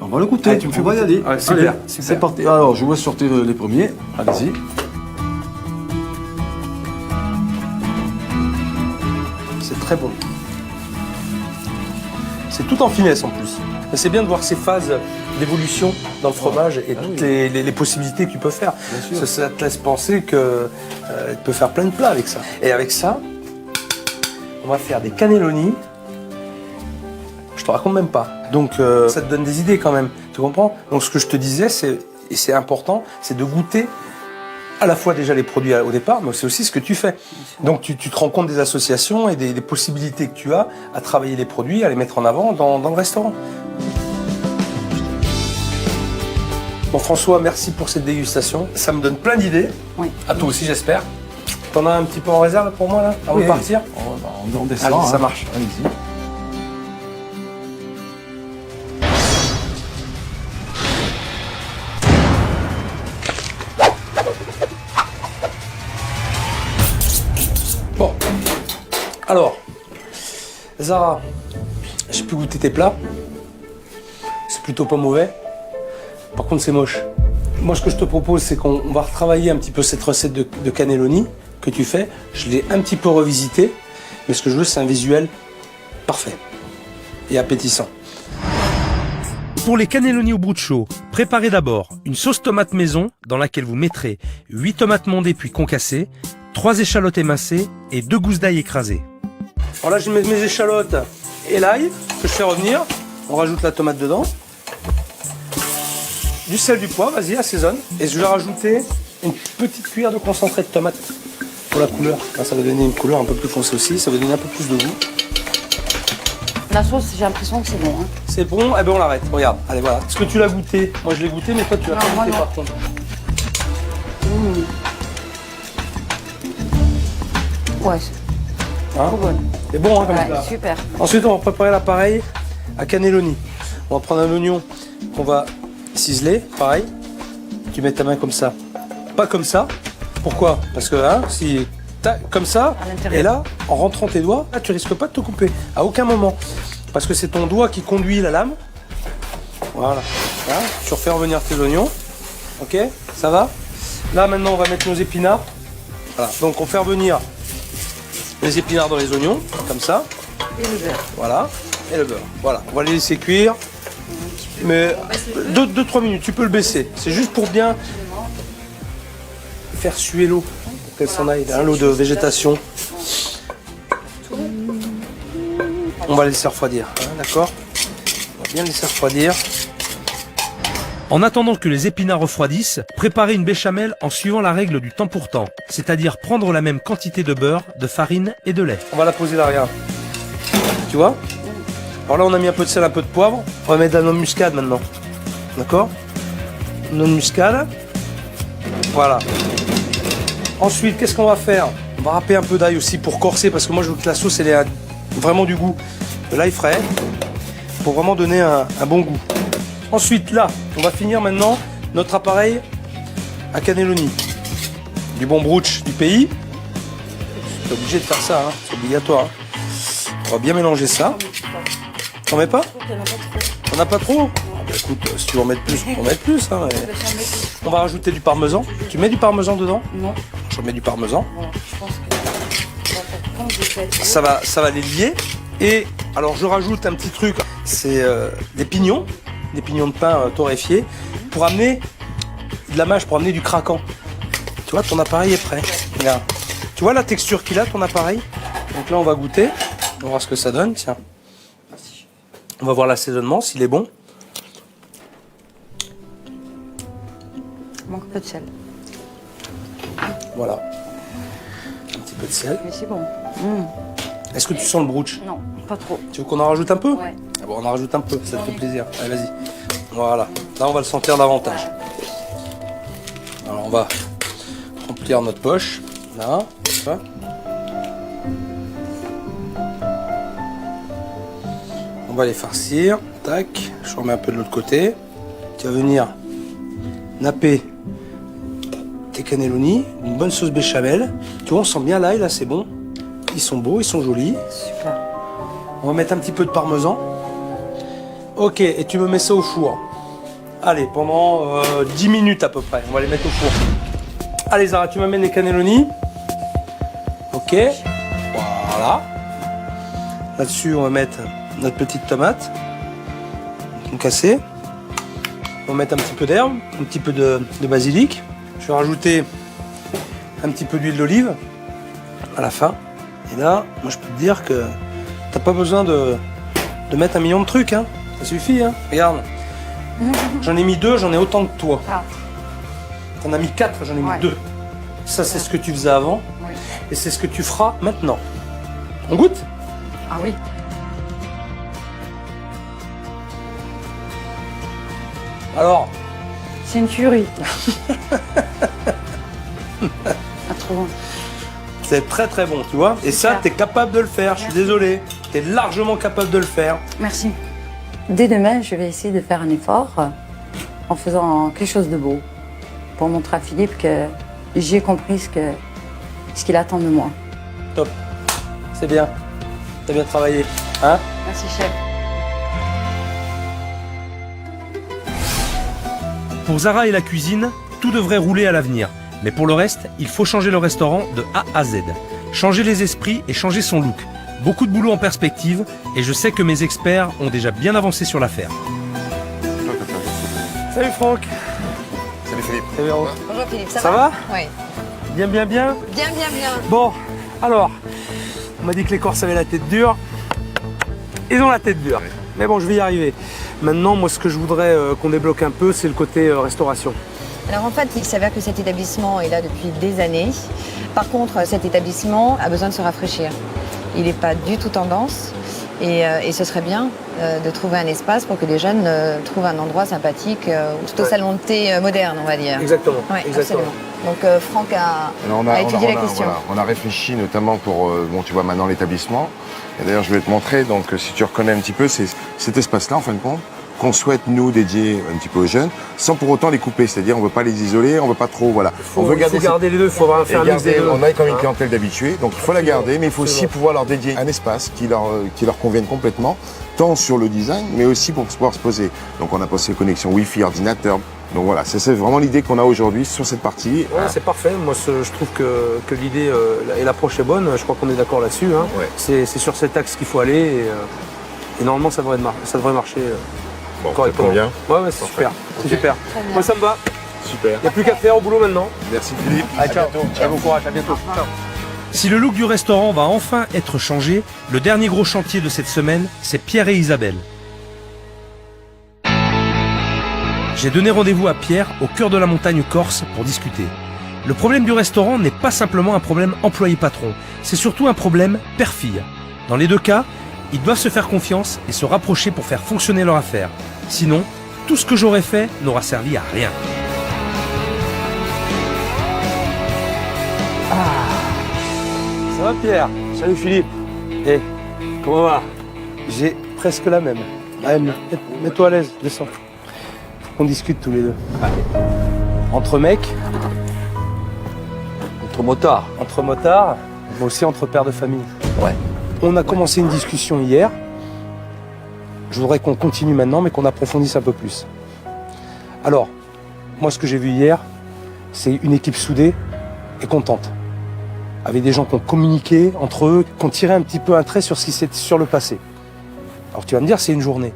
On va le goûter, Allez, tu me fais y aller. Ouais, super, Allez, super. c'est parti. Alors, je vous laisse sortir les premiers. Allez-y. C'est très bon. C'est tout en finesse en plus. Mais c'est bien de voir ces phases d'évolution dans le fromage et toutes les possibilités que tu peux faire. Ça te laisse penser que tu peux faire plein de plats avec ça. Et avec ça, on va faire des cannelloni. Je te raconte même pas. Donc ça te donne des idées quand même. Tu comprends? Donc ce que je te disais, et c'est important, c'est de goûter à la fois déjà les produits au départ, mais c'est aussi ce que tu fais. Donc tu te rends compte des associations et des possibilités que tu as à travailler les produits, à les mettre en avant dans le restaurant. Bon François, merci pour cette dégustation. Ça me donne plein d'idées. Oui. À toi aussi j'espère. T'en as un petit peu en réserve pour moi là, avant de partir? On descend. Allez, ça marche. Allez-y. Bon, alors, Zara, j'ai pu goûter tes plats. C'est plutôt pas mauvais. Par contre, c'est moche. Moi, ce que je te propose, c'est qu'on va retravailler un petit peu cette recette de cannelloni que tu fais. Je l'ai un petit peu revisité, mais ce que je veux, c'est un visuel parfait et appétissant. Pour les cannelloni au bruccio, préparez d'abord une sauce tomate maison dans laquelle vous mettrez 8 tomates mondées puis concassées, 3 échalotes émincées et 2 gousses d'ail écrasées. Alors là, je mets mes échalotes et l'ail que je fais revenir. On rajoute la tomate dedans. Du sel, du poivre, vas-y, assaisonne. Et je vais rajouter une petite cuillère de concentré de tomate pour la couleur. Là, ça va donner une couleur un peu plus foncée aussi, ça va donner un peu plus de goût. La sauce, j'ai l'impression que c'est bon. Hein. C'est bon, eh ben on l'arrête. Regarde, allez voilà. Est-ce que tu l'as goûté? Moi je l'ai goûté, mais toi tu l'as pas goûté par contre. Ouais, Hein trop bonne. C'est bon hein, comme Ouais, ça. super. Ensuite, on va préparer l'appareil à cannelloni. On va prendre un oignon qu'on va ciseler, pareil. Tu mets ta main comme ça. Pas comme ça. Pourquoi? Parce que hein, si comme ça, À l'intérieur. et là, en rentrant tes doigts, là, tu risques pas de te couper. À aucun moment. Parce que c'est ton doigt qui conduit la lame. Voilà. Hein, tu refais revenir tes oignons. Ok? Ça va? Là, maintenant, on va mettre nos épinards. Voilà. Donc, on fait revenir les épinards dans les oignons, comme ça. Et le beurre. Voilà, et le beurre. Voilà, on va les laisser cuire. Mais 2-3 minutes, tu peux le baisser. C'est juste pour bien faire suer l'eau, pour qu'elle s'en aille, l'eau de végétation. On va laisser refroidir, hein, d'accord? On va bien laisser refroidir. En attendant que les épinards refroidissent, préparez une béchamel en suivant la règle du temps pour temps, c'est-à-dire prendre la même quantité de beurre, de farine et de lait. On va la poser là, regarde. Tu vois? Alors là, on a mis un peu de sel, un peu de poivre. On va mettre de la noix de muscade maintenant. D'accord? Noix de muscade. Voilà. Ensuite, qu'est-ce qu'on va faire? On va râper un peu d'ail aussi pour corser, parce que moi, je veux que la sauce, elle ait vraiment du goût. De l'ail frais, pour vraiment donner un bon goût. Ensuite, là, on va finir maintenant notre appareil à cannelloni. Du bon brooch du pays. T'es obligé de faire ça, hein. C'est obligatoire. Hein. On va bien mélanger ça. T'en mets pas? T'en as pas trop? Ah bah écoute, si tu veux en mettre plus, on va en mettre plus. Hein, on va rajouter du parmesan. Tu mets du parmesan dedans? Non. Je mets du parmesan. Voilà, je pense que comme je fais. Ça va les lier. Et alors je rajoute un petit truc, c'est des pignons de pain torréfiés pour amener de la mâche, pour amener du craquant. Tu vois, ton appareil est prêt. Regarde. Tu vois la texture qu'il a, ton appareil? Donc là, on va goûter. On va voir ce que ça donne, tiens. On va voir l'assaisonnement, s'il est bon. Il manque un peu de sel. Voilà. Un petit peu de sel. Mais c'est bon. Est-ce que tu sens le broutch? Non, pas trop. Tu veux qu'on en rajoute un peu? Ouais. Ah bon, on en rajoute un peu, ça te fait plaisir. Allez, vas-y. Voilà. Là, on va le sentir davantage. Alors, on va remplir notre poche. Là. Tu vois. On va les farcir. Tac. Je remets un peu de l'autre côté. Tu vas venir napper tes cannelloni, une bonne sauce béchamel. Tu vois, on sent bien l'ail, là, c'est bon. Ils sont beaux, ils sont jolis. Super. On va mettre un petit peu de parmesan. Ok, et tu me mets ça au four. Allez, pendant 10 minutes à peu près. On va les mettre au four. Allez, Zara, tu m'amènes les cannelloni. Ok. Voilà. Là-dessus, on va mettre notre petite tomate. Cassée. On va mettre un petit peu d'herbe, un petit peu de basilic. Je vais rajouter un petit peu d'huile d'olive à la fin. Et là, moi je peux te dire que t'as pas besoin de mettre 1 million de trucs, hein. Ça suffit, hein. Regarde. J'en ai mis 2, j'en ai autant que toi. Ah. T'en as mis 4, j'en ai mis Ouais. 2. Ça, c'est ce que tu faisais avant. Oui. Et c'est ce que tu feras maintenant. On goûte? Ah oui. Alors, C'est une tuerie. Ah, trop bon. c'est très très bon, tu vois. Et ça, Super. t'es capable de le faire. Je suis désolé. T'es largement capable de le faire. Merci. Dès demain, je vais essayer de faire un effort en faisant quelque chose de beau pour montrer à Philippe que j'ai compris ce qu'il attend de moi. Top. C'est bien. T'as bien travaillé. Hein? Merci, chef. Pour Zara et la cuisine, tout devrait rouler à l'avenir. Mais pour le reste, il faut changer le restaurant de A à Z. Changer les esprits et changer son look. Beaucoup de boulot en perspective et je sais que mes experts ont déjà bien avancé sur l'affaire. Salut Franck. Salut Philippe. Salut Véro. Bonjour Philippe, Ça va? Oui. Bien, bien, bien. Bien. Bon, alors, on m'a dit que les Corses avaient la tête dure. Ils ont la tête dure. Mais bon, je vais y arriver. Maintenant, moi, ce que je voudrais qu'on débloque un peu, c'est le côté restauration. Alors en fait, il s'avère que cet établissement est là depuis des années. Par contre, cet établissement a besoin de se rafraîchir. Il n'est pas du tout tendance et ce serait bien de trouver un espace pour que les jeunes trouvent un endroit sympathique, ou plutôt salon de thé moderne, on va dire. Exactement. Oui, exactement. absolument. Donc Franck a Alors, étudié la question. voilà, on a réfléchi notamment pour, bon, tu vois maintenant l'établissement. Et d'ailleurs, je vais te montrer, donc si tu reconnais un petit peu, c'est cet espace-là, en fin de compte, qu'on souhaite, nous, dédier un petit peu aux jeunes, sans pour autant les couper. C'est-à-dire, on ne veut pas les isoler, on ne veut pas trop, voilà. Il faut garder les deux, il faut avoir faire un mix des deux. On a comme une clientèle d'habitués, donc il faut la garder, mais il faut aussi pouvoir leur dédier un espace qui leur convienne complètement, tant sur le design, mais aussi pour pouvoir se poser. Donc on a passé connexion Wi-Fi, ordinateur. Donc voilà, c'est vraiment l'idée qu'on a aujourd'hui sur cette partie. Ouais, c'est parfait. Moi, je trouve que l'idée et l'approche est bonne. Je crois qu'on est d'accord là-dessus. Hein. Ouais. C'est sur cet axe qu'il faut aller. Et normalement, ça devrait marcher Bon, correctement. ça te convient? Ouais, c'est super. C'est super. Moi, ça me va. Super. Il n'y a plus qu'à faire au boulot maintenant. Merci Philippe. Allez, ciao. Bon courage, à bientôt. Ciao. Si le look du restaurant va enfin être changé, le dernier gros chantier de cette semaine, c'est Pierre et Isabelle. J'ai donné rendez-vous à Pierre au cœur de la montagne corse pour discuter. Le problème du restaurant n'est pas simplement un problème employé-patron, c'est surtout un problème père-fille. Dans les deux cas, ils doivent se faire confiance et se rapprocher pour faire fonctionner leur affaire. Sinon, tout ce que j'aurais fait n'aura servi à rien. Ça va Pierre? Salut Philippe. Eh, comment va? J'ai presque la même. Allez, mets-toi à l'aise, descends. Faut qu'on discute tous les deux. Allez. Entre mecs. Entre motards. Entre motards, mais aussi entre pères de famille. Ouais. On a commencé une discussion hier. Je voudrais qu'on continue maintenant, mais qu'on approfondisse un peu plus. Alors, moi ce que j'ai vu hier, c'est une équipe soudée et contente. Avec des gens qui ont communiqué entre eux, qui ont tiré un petit peu un trait sur ce qui s'est sur le passé. Alors tu vas me dire, c'est une journée.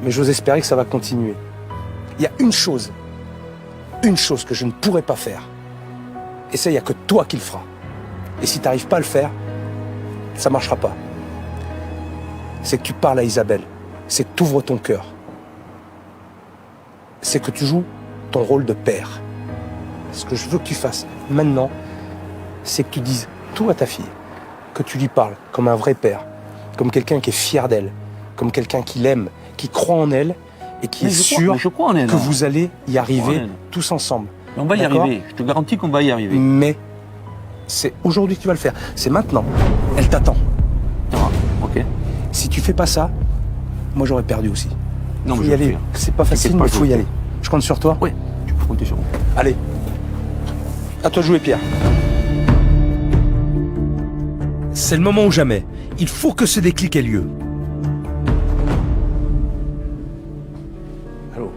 Mais j'ose espérer que ça va continuer. Il y a une chose que je ne pourrais pas faire. Et ça, il n'y a que toi qui le feras. Et si tu n'arrives pas à le faire, ça ne marchera pas. C'est que tu parles à Isabelle. C'est que tu ouvres ton cœur. C'est que tu joues ton rôle de père. Ce que je veux que tu fasses maintenant, c'est que tu dises tout à ta fille. Que tu lui parles comme un vrai père. Comme quelqu'un qui est fier d'elle. Comme quelqu'un qui l'aime, qui croit en elle et qui est sûr que vous allez y arriver tous ensemble. On va y arriver, je te garantis qu'on va y arriver. Mais c'est aujourd'hui que tu vas le faire. C'est maintenant. Elle t'attend. Ah, ok. Si tu fais pas ça, moi j'aurais perdu aussi. Non, faut mais y je aller. vais le faire. C'est pas facile, mais il faut y aller. Je compte sur toi. Oui, tu peux compter sur moi. Allez. À toi de jouer, Pierre. C'est le moment ou jamais. Il faut que ce déclic ait lieu. Allô.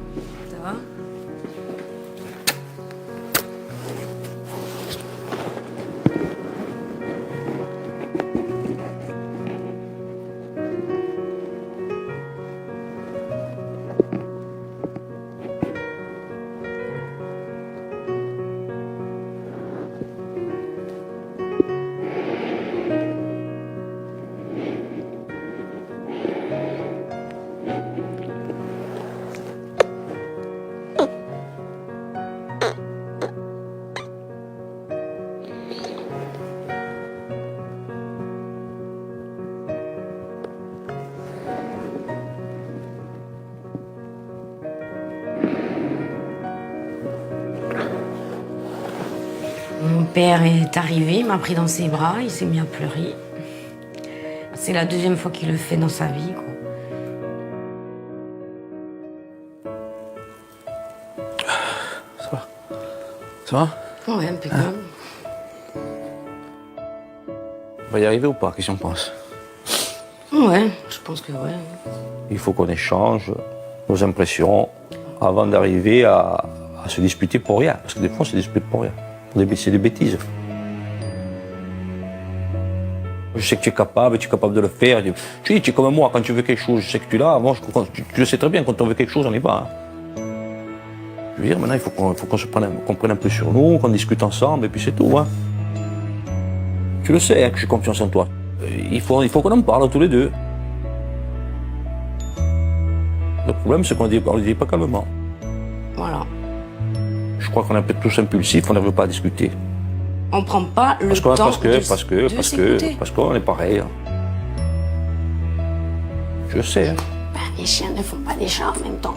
Ça va? Mon père est arrivé, il m'a pris dans ses bras, il s'est mis à pleurer. C'est la deuxième fois qu'il le fait dans sa vie, quoi. Ça va? Ça va? Ouais, impeccable. On va y arriver ou pas? Qu'est-ce qu'on pense? Ouais, je pense que ouais. Il faut qu'on échange nos impressions avant d'arriver à se disputer pour rien. Parce que des fois, on se dispute pour rien. C'est des bêtises. Je sais que tu es capable de le faire. Tu es comme moi, quand tu veux quelque chose, je sais que tu l'as. Moi, tu le sais très bien, quand on veut quelque chose, on y va. Je veux dire, maintenant, il faut qu'on prenne un peu sur nous, qu'on discute ensemble, et puis c'est tout. Hein. Tu le sais, hein, que j'ai confiance en toi. Il faut qu'on en parle tous les deux. Le problème, c'est qu'on ne le dit pas calmement. Voilà. Je crois qu'on est un peu tous impulsifs, on n'arrive pas à discuter. On prend pas le temps de s'écouter. Parce qu'on est pareil. Hein. Je sais. Hein. Ben, les chiens ne font pas des chats en même temps.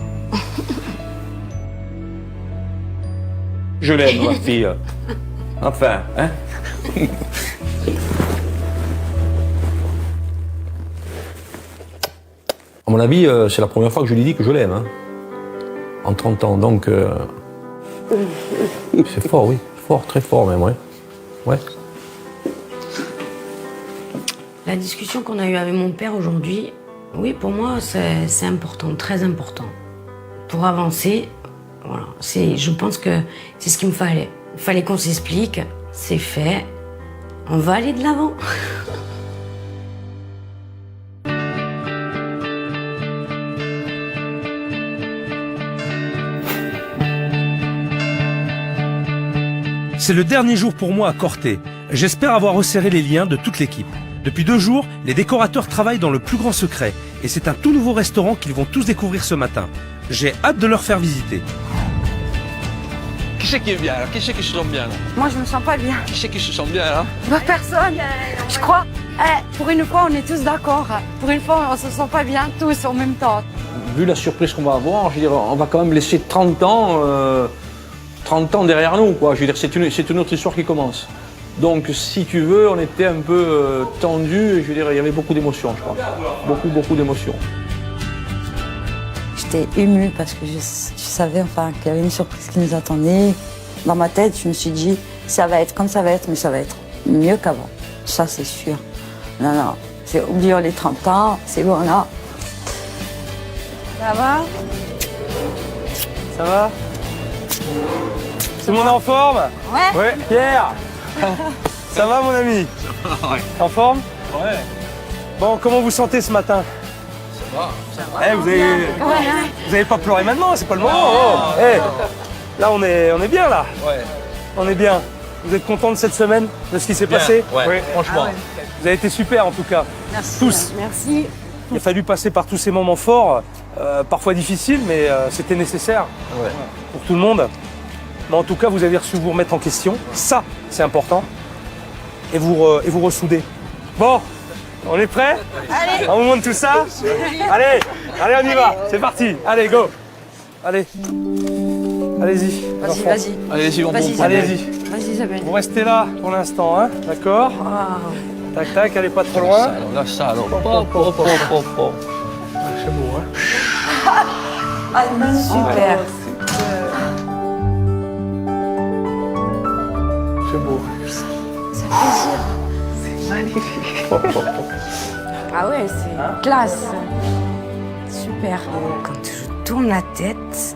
Je l'aime, ma fille. Enfin, hein. À mon avis, c'est la première fois que je lui dis que je l'aime. Hein. En 30 ans, donc... c'est fort, oui. Fort, très fort même, ouais. Ouais. La discussion qu'on a eue avec mon père aujourd'hui, oui, pour moi, c'est important, très important. Pour avancer, voilà, je pense que c'est ce qu'il me fallait. Il fallait qu'on s'explique, c'est fait, on va aller de l'avant. C'est le dernier jour pour moi à Corté. J'espère avoir resserré les liens de toute l'équipe. Depuis 2 jours, les décorateurs travaillent dans le plus grand secret. Et c'est un tout nouveau restaurant qu'ils vont tous découvrir ce matin. J'ai hâte de leur faire visiter. Qui c'est qui est bien là? Qui c'est qui se sent bien là? Moi, je me sens pas bien. Qui c'est qui se sent bien là? Bah, personne. Je crois. Pour une fois, on est tous d'accord. Pour une fois, on se sent pas bien tous en même temps. Vu la surprise qu'on va avoir, je veux dire, on va quand même laisser 30 ans derrière nous, quoi. Je veux dire, c'est une autre histoire qui commence. Donc, si tu veux, on était un peu tendu. Je veux dire, il y avait beaucoup d'émotions, je crois. Beaucoup d'émotions. J'étais émue parce que je savais enfin, qu'il y avait une surprise qui nous attendait. Dans ma tête, je me suis dit, ça va être comme ça va être, mais ça va être mieux qu'avant. Ça, c'est sûr. Non, c'est oublions les 30 ans, c'est bon là. Ça va? Ça va? Tout le monde est en forme? Ouais. Ouais. Pierre? Ça va, mon ami? Ouais. En forme? Ouais. Bon, comment vous sentez ce matin? Ça va. Vous avez pas pleuré maintenant, c'est pas le moment. Oh. Là, on est bien, là. Ouais. On est bien. Vous êtes content de cette semaine, de ce qui s'est passé? Ouais, Oui. franchement. Vous avez été super en tout cas. Merci. Tous. Merci. Il a fallu passer par tous ces moments forts, parfois difficiles, mais c'était nécessaire Ouais. pour tout le monde. Mais en tout cas, vous avez reçu vous remettre en question. Ça, c'est important. Et vous ressouder. Bon, on est prêts? Allez. On vous montre tout ça? Allez, on y va. C'est parti. Allez, go. Allez. Allez-y. Vas-y, enfants. vas-y. Allez-y, on Vas-y, monte. Isabelle. Allez-y. Vas-y, Isabelle. Vous restez là pour l'instant, hein? D'accord? Waouh. Tac, tac, allez pas trop loin. Ça, alors. Pop. C'est beau, hein. Ah, super. C'est beau. Ah ouais, c'est classe. Super. Quand je tourne la tête,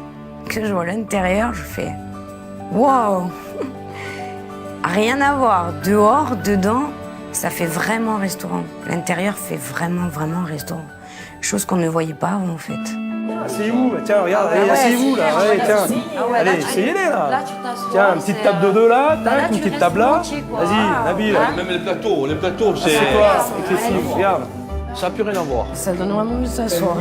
que je vois l'intérieur, je fais wow. Rien à voir. Dehors, dedans, ça fait vraiment restaurant. L'intérieur fait vraiment restaurant. Chose qu'on ne voyait pas avant, en fait. Asseyez-vous, tiens, regarde, allez, ouais, asseyez-vous là, c'est allez, bien, tiens. merci. Ah ouais, Allez, là, tu- essayez-les là. Là, tu t'assois, Tiens, une petite c'est, table de deux là, bah, là, tac, une tu petite restes table là. entier, quoi. Vas-y, Ah, Nabil. hein. Même les plateaux, c'est... C'est quoi avec les filles, regarde. Ça n'a plus rien à voir. Ça donne vraiment envie de s'asseoir.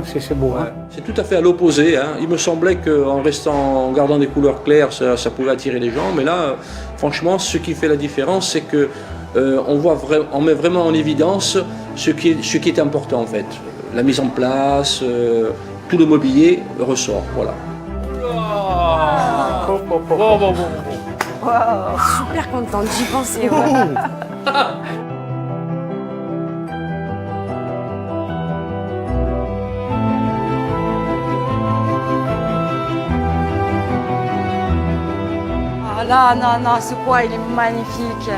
C'est beau, hein. C'est tout à fait à l'opposé. Hein. Il me semblait qu'en restant, en gardant des couleurs claires, ça pouvait attirer les gens. Mais là, franchement, ce qui fait la différence, c'est que on met vraiment en évidence ce qui est important en fait. La mise en place, tout le mobilier ressort. Voilà. Super contente, j'y pensais. Ouais. Ah là, non, ce coin, il est magnifique.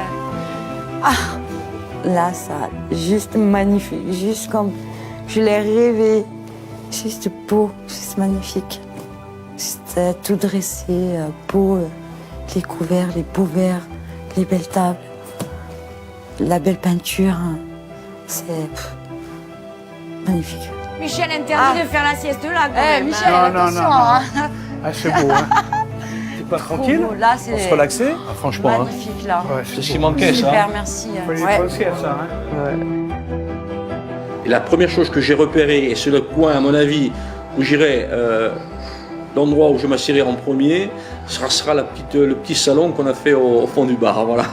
Là, ça, juste magnifique, juste comme je l'ai rêvé, juste beau, juste magnifique. Juste tout dressé, beau, les couverts, les beaux verres, les belles tables, la belle peinture, hein. C'est magnifique. Michel interdit de faire la sieste là. Quand Eh, même, Michel, hein. attention. non. Hein. Ah, c'est beau, hein. C'est pas tranquille Trop beau. Là, pour se c'est relaxer. Ah, franchement, hein. magnifique, là. Ouais, c'est ce c'est qui beau. manquait, ça. Super, merci. Faut y Ouais. penser à ça, hein. Et la première chose que j'ai repérée, et c'est le coin, à mon avis, où j'irai, l'endroit où je m'assierai en premier, sera le petit salon qu'on a fait au fond du bar. Voilà.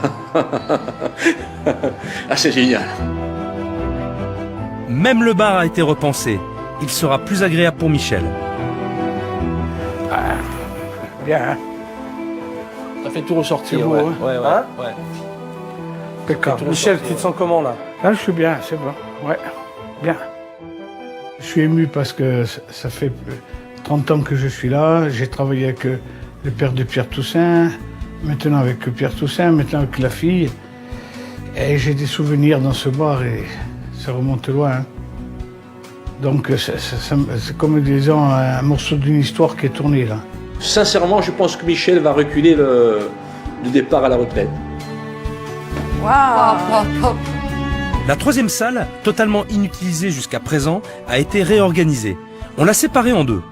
Ah, c'est génial. Même le bar a été repensé. Il sera plus agréable pour Michel. Bien, hein. Ça fait tout ressortir. C'est beau, ouais. hein. Ouais, ouais, Hein ouais. Impeccable. Michel, tu te sens comment là? Là, je suis bien, c'est bon. Ouais, bien. Je suis ému parce que ça fait 30 ans que je suis là. J'ai travaillé avec le père de Pierre Toussaint, maintenant avec Pierre Toussaint, maintenant avec la fille. Et j'ai des souvenirs dans ce bar et ça remonte loin, hein. Donc c'est comme disons un morceau d'une histoire qui est tourné là. Sincèrement, je pense que Michel va reculer le départ à la retraite. Waouh. La troisième salle, totalement inutilisée jusqu'à présent, a été réorganisée. On l'a séparée en deux.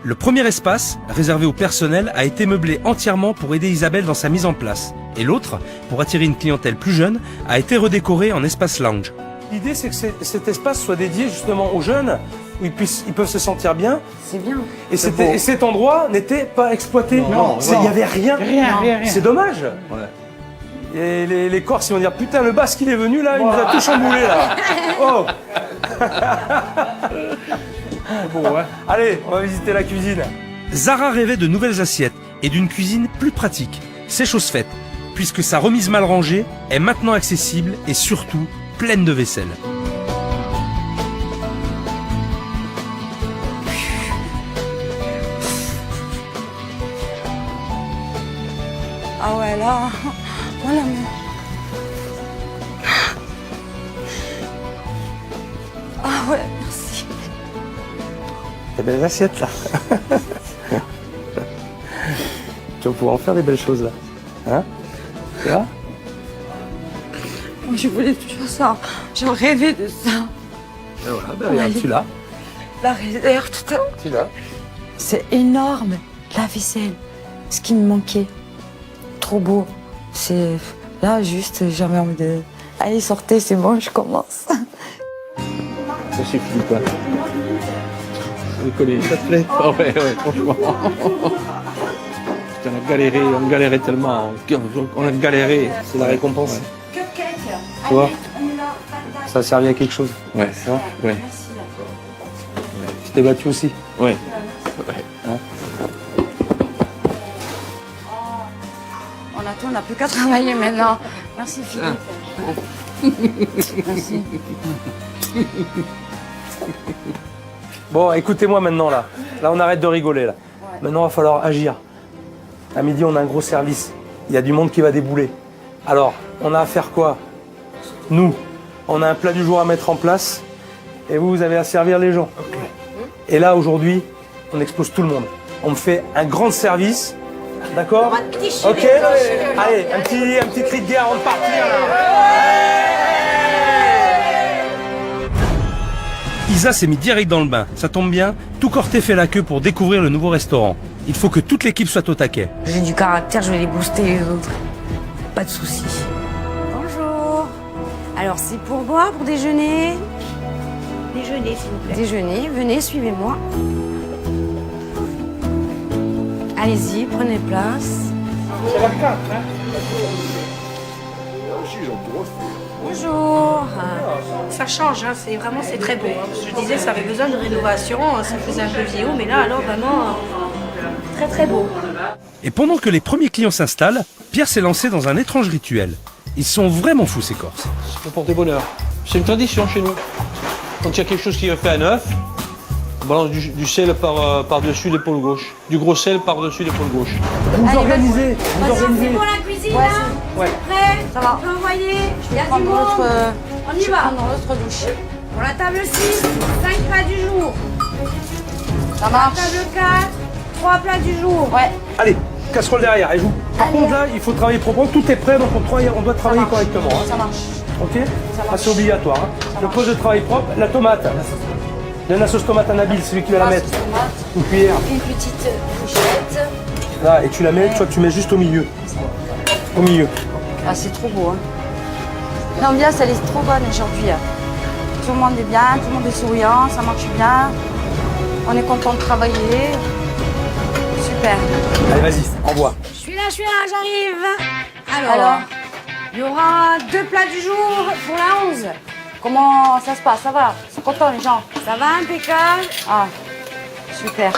Le premier espace, réservé au personnel, a été meublé entièrement pour aider Isabelle dans sa mise en place. Et l'autre, pour attirer une clientèle plus jeune, a été redécoré en espace lounge. L'idée, c'est que cet espace soit dédié justement aux jeunes, où ils peuvent se sentir bien. C'est bien. Et cet endroit n'était pas exploité. Non, Il n'y avait rien. Rien. C'est dommage. Ouais. Et les Corses, ils vont dire, putain, le basque, il est venu là, il nous a tout chamboulé là. Oh. Beau, hein. Allez, on va visiter la cuisine. Zara rêvait de nouvelles assiettes et d'une cuisine plus pratique. C'est chose faite, puisque sa remise mal rangée est maintenant accessible et surtout pleine de vaisselle. Ah ouais, là, voilà. Ah ouais, merci. Des belles assiettes là. Tu vas pouvoir en faire des belles choses là. Hein? Tu vois? Moi, je voulais toujours ça. J'en rêvais de ça. Et voilà, ben regarde, tu l'as. La réserve, tout ça. Tu l'as. C'est énorme, la vaisselle. Ce qui me manquait. Trop beau. C'est là juste, j'avais envie de... Allez, sortez, c'est bon, je commence. Ça suffit pas. Décoller. Ça te plaît? Ah ouais, franchement. Putain, on a galéré tellement. On a galéré. C'est la récompense. Ouais. Tu vois, ça a servi à quelque chose. Ouais, Hein? ouais. Tu t'es battu aussi. Ouais. Hein? On n'a plus qu'à travailler maintenant. Merci Philippe. Merci. Bon, écoutez-moi maintenant là. Là, on arrête de rigoler là. Maintenant, il va falloir agir. À midi, on a un gros service. Il y a du monde qui va débouler. Alors, on a à faire quoi? Nous, on a un plat du jour à mettre en place. Et vous avez à servir les gens. Et là, aujourd'hui, on expose tout le monde. On me fait un grand service. D'accord? Ok? Allez, un petit cri de guerre avant de partir là. Isa s'est mis direct dans le bain. Ça tombe bien, tout Corté fait la queue pour découvrir le nouveau restaurant. Il faut que toute l'équipe soit au taquet. J'ai du caractère, je vais les booster les autres. Pas de soucis. Bonjour. Alors c'est pour boire, pour déjeuner? Déjeuner, s'il vous plaît. Déjeuner, venez, suivez-moi. Allez-y, prenez place. C'est la carte, hein? Bonjour. Ça change, hein, c'est très beau. Je disais, ça avait besoin de rénovation, ça faisait un peu vieillot, mais là, alors vraiment, très très beau. Et pendant que les premiers clients s'installent, Pierre s'est lancé dans un étrange rituel. Ils sont vraiment fous ces Corses. C'est pour porter bonheur. C'est une tradition chez nous. Quand il y a quelque chose qui est fait à neuf, on balance du sel par-dessus l'épaule gauche. Du gros sel par-dessus l'épaule gauche. Vous organisez. C'est pour la cuisine, là? Ouais. Prêt? Ça va. On peut envoyer? Il y a du monde. On y va. Dans l'autre douche. Pour la table 6, 5 plats du jour. Ça marche. Table 4, 3 plats du jour. Ouais. Allez, casserole derrière. Et vous. Par contre là, il faut travailler proprement. Tout est prêt, donc on doit travailler correctement. Hein. Ça marche. Ok? Ah, c'est obligatoire. Hein. Le poste de travail propre, la tomate. Donne la sauce tomate à Nabil, c'est lui qui va la mettre. Une cuillère. Une petite couchette. Là, et tu la mets, tu mets juste au milieu. Au milieu. Ah, c'est trop beau. Hein. L'ambiance, elle est trop bonne aujourd'hui. Hein. Tout le monde est bien, tout le monde est souriant, ça marche bien. On est content de travailler. Super. Allez, vas-y, envoie. Je suis là, j'arrive. Alors, il y aura 2 plats du jour pour la 11. Comment ça se passe? Ça va? Ils sont contents les gens? Ça va, impeccable? Ah, super.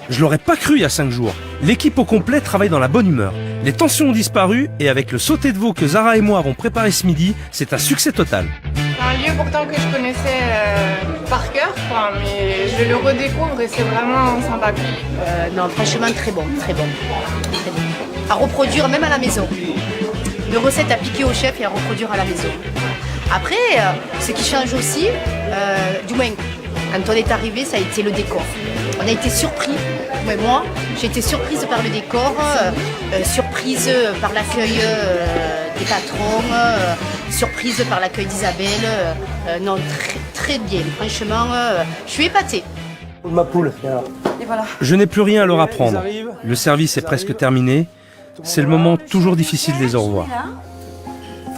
Je l'aurais pas cru il y a 5 jours. L'équipe au complet travaille dans la bonne humeur. Les tensions ont disparu et avec le sauté de veau que Zara et moi avons préparé ce midi, c'est un succès total. C'est un lieu pourtant que je connaissais par cœur, quoi, mais je le redécouvre et c'est vraiment sympa. Non, franchement, très bon, très bon. Très bon. À reproduire même à la maison. Une recette à piquer au chef et à reproduire à la maison. Après, ce qui change aussi, du moins, quand on est arrivé, ça a été le décor. On a été surpris, moi, j'ai été surprise par le décor, surprise par l'accueil des patrons, surprise par l'accueil d'Isabelle. Non, très bien, franchement, je suis épatée. Ma poule, viens. Et voilà. Je n'ai plus rien à leur apprendre. Le service est presque terminé. C'est le moment toujours difficile des au revoir.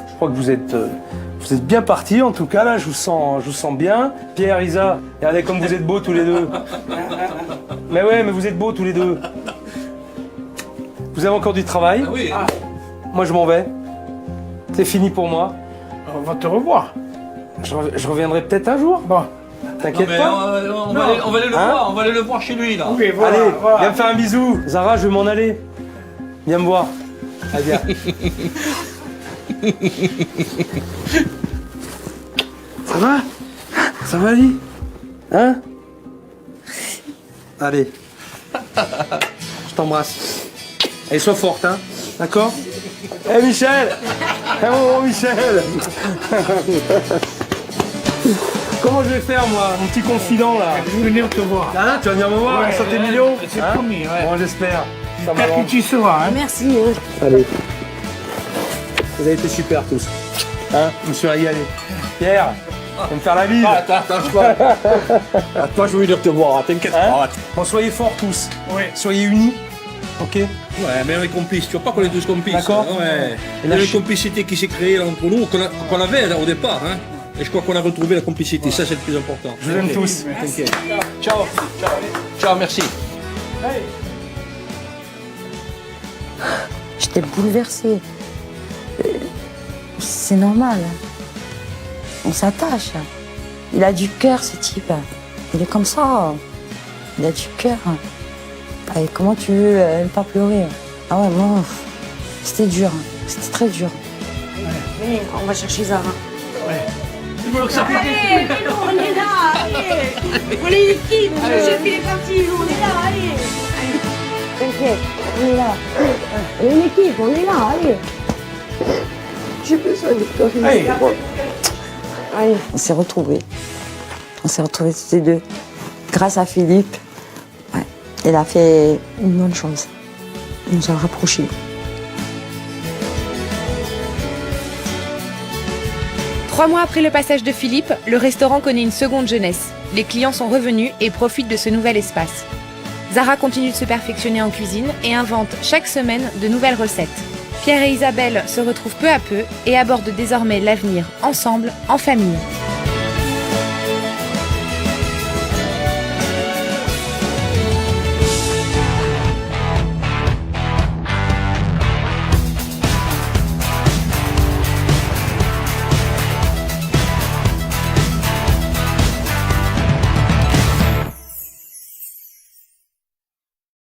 Je crois que vous êtes bien partis, en tout cas, là, je vous sens bien. Pierre, Isa, regardez comme vous êtes beaux tous les deux. Mais ouais, mais vous êtes beaux tous les deux. Vous avez encore du travail. Ah oui. Moi, je m'en vais. C'est fini pour moi. On va te revoir. Je reviendrai peut-être un jour. Bon. T'inquiète pas. On va aller le voir, on va aller le voir chez lui, là. Oui, voilà, Allez, voilà. viens me faire un bisou. Zara, je vais m'en aller. Viens me voir. Allez, viens. Ça va? Ça va, Ali? Hein? Allez. Je t'embrasse. Allez, sois forte, hein? D'accord? Eh, Michel! Eh, mon Michel! Comment je vais faire, moi? Mon petit confident, là? Je vais venir te voir. Hein? Tu vas venir me voir? Ouais, Sur tes millions? c'est Hein? promis, ouais. Bon, j'espère. Ça J'espère m'avance. que tu y seras. Hein. Merci. Allez. Vous avez été super tous. Hein? Je me suis régalé. Pierre, tu vas me faire la bise. Attends, je vais venir te voir, t'inquiète Hein? pas. Bon, soyez forts tous. Oui. Soyez unis. Ok. Ouais, mais on est complices. Tu vois pas qu'on est tous complices. D'accord. Ouais. Il y a une complicité qui s'est créée là, entre nous, qu'on avait là, au départ. Hein. Et je crois qu'on a retrouvé la complicité. Ça, c'est le plus important. Je vous aime tous. T'inquiète. Ciao. Ciao, merci. J'étais bouleversée. C'est normal. On s'attache. Il a du cœur, ce type. Il est comme ça. Il a du cœur. Et comment tu veux ne pas pleurer? Ah ouais, moi, c'était dur. C'était très dur. Venez, on va chercher Zara. Allez, on est là, allez. On est l'équipe, je fais les parties, on est là, allez. T'inquiète, on est là. On est une équipe, on est là, allez. J'ai besoin de pleurer. Allez. On s'est retrouvés. On s'est retrouvés tous les deux. Grâce à Philippe, ouais, il a fait une bonne chose. Il nous a rapprochés. 3 mois après le passage de Philippe, le restaurant connaît une seconde jeunesse. Les clients sont revenus et profitent de ce nouvel espace. Zara continue de se perfectionner en cuisine et invente chaque semaine de nouvelles recettes. Pierre et Isabelle se retrouvent peu à peu et abordent désormais l'avenir ensemble, en famille.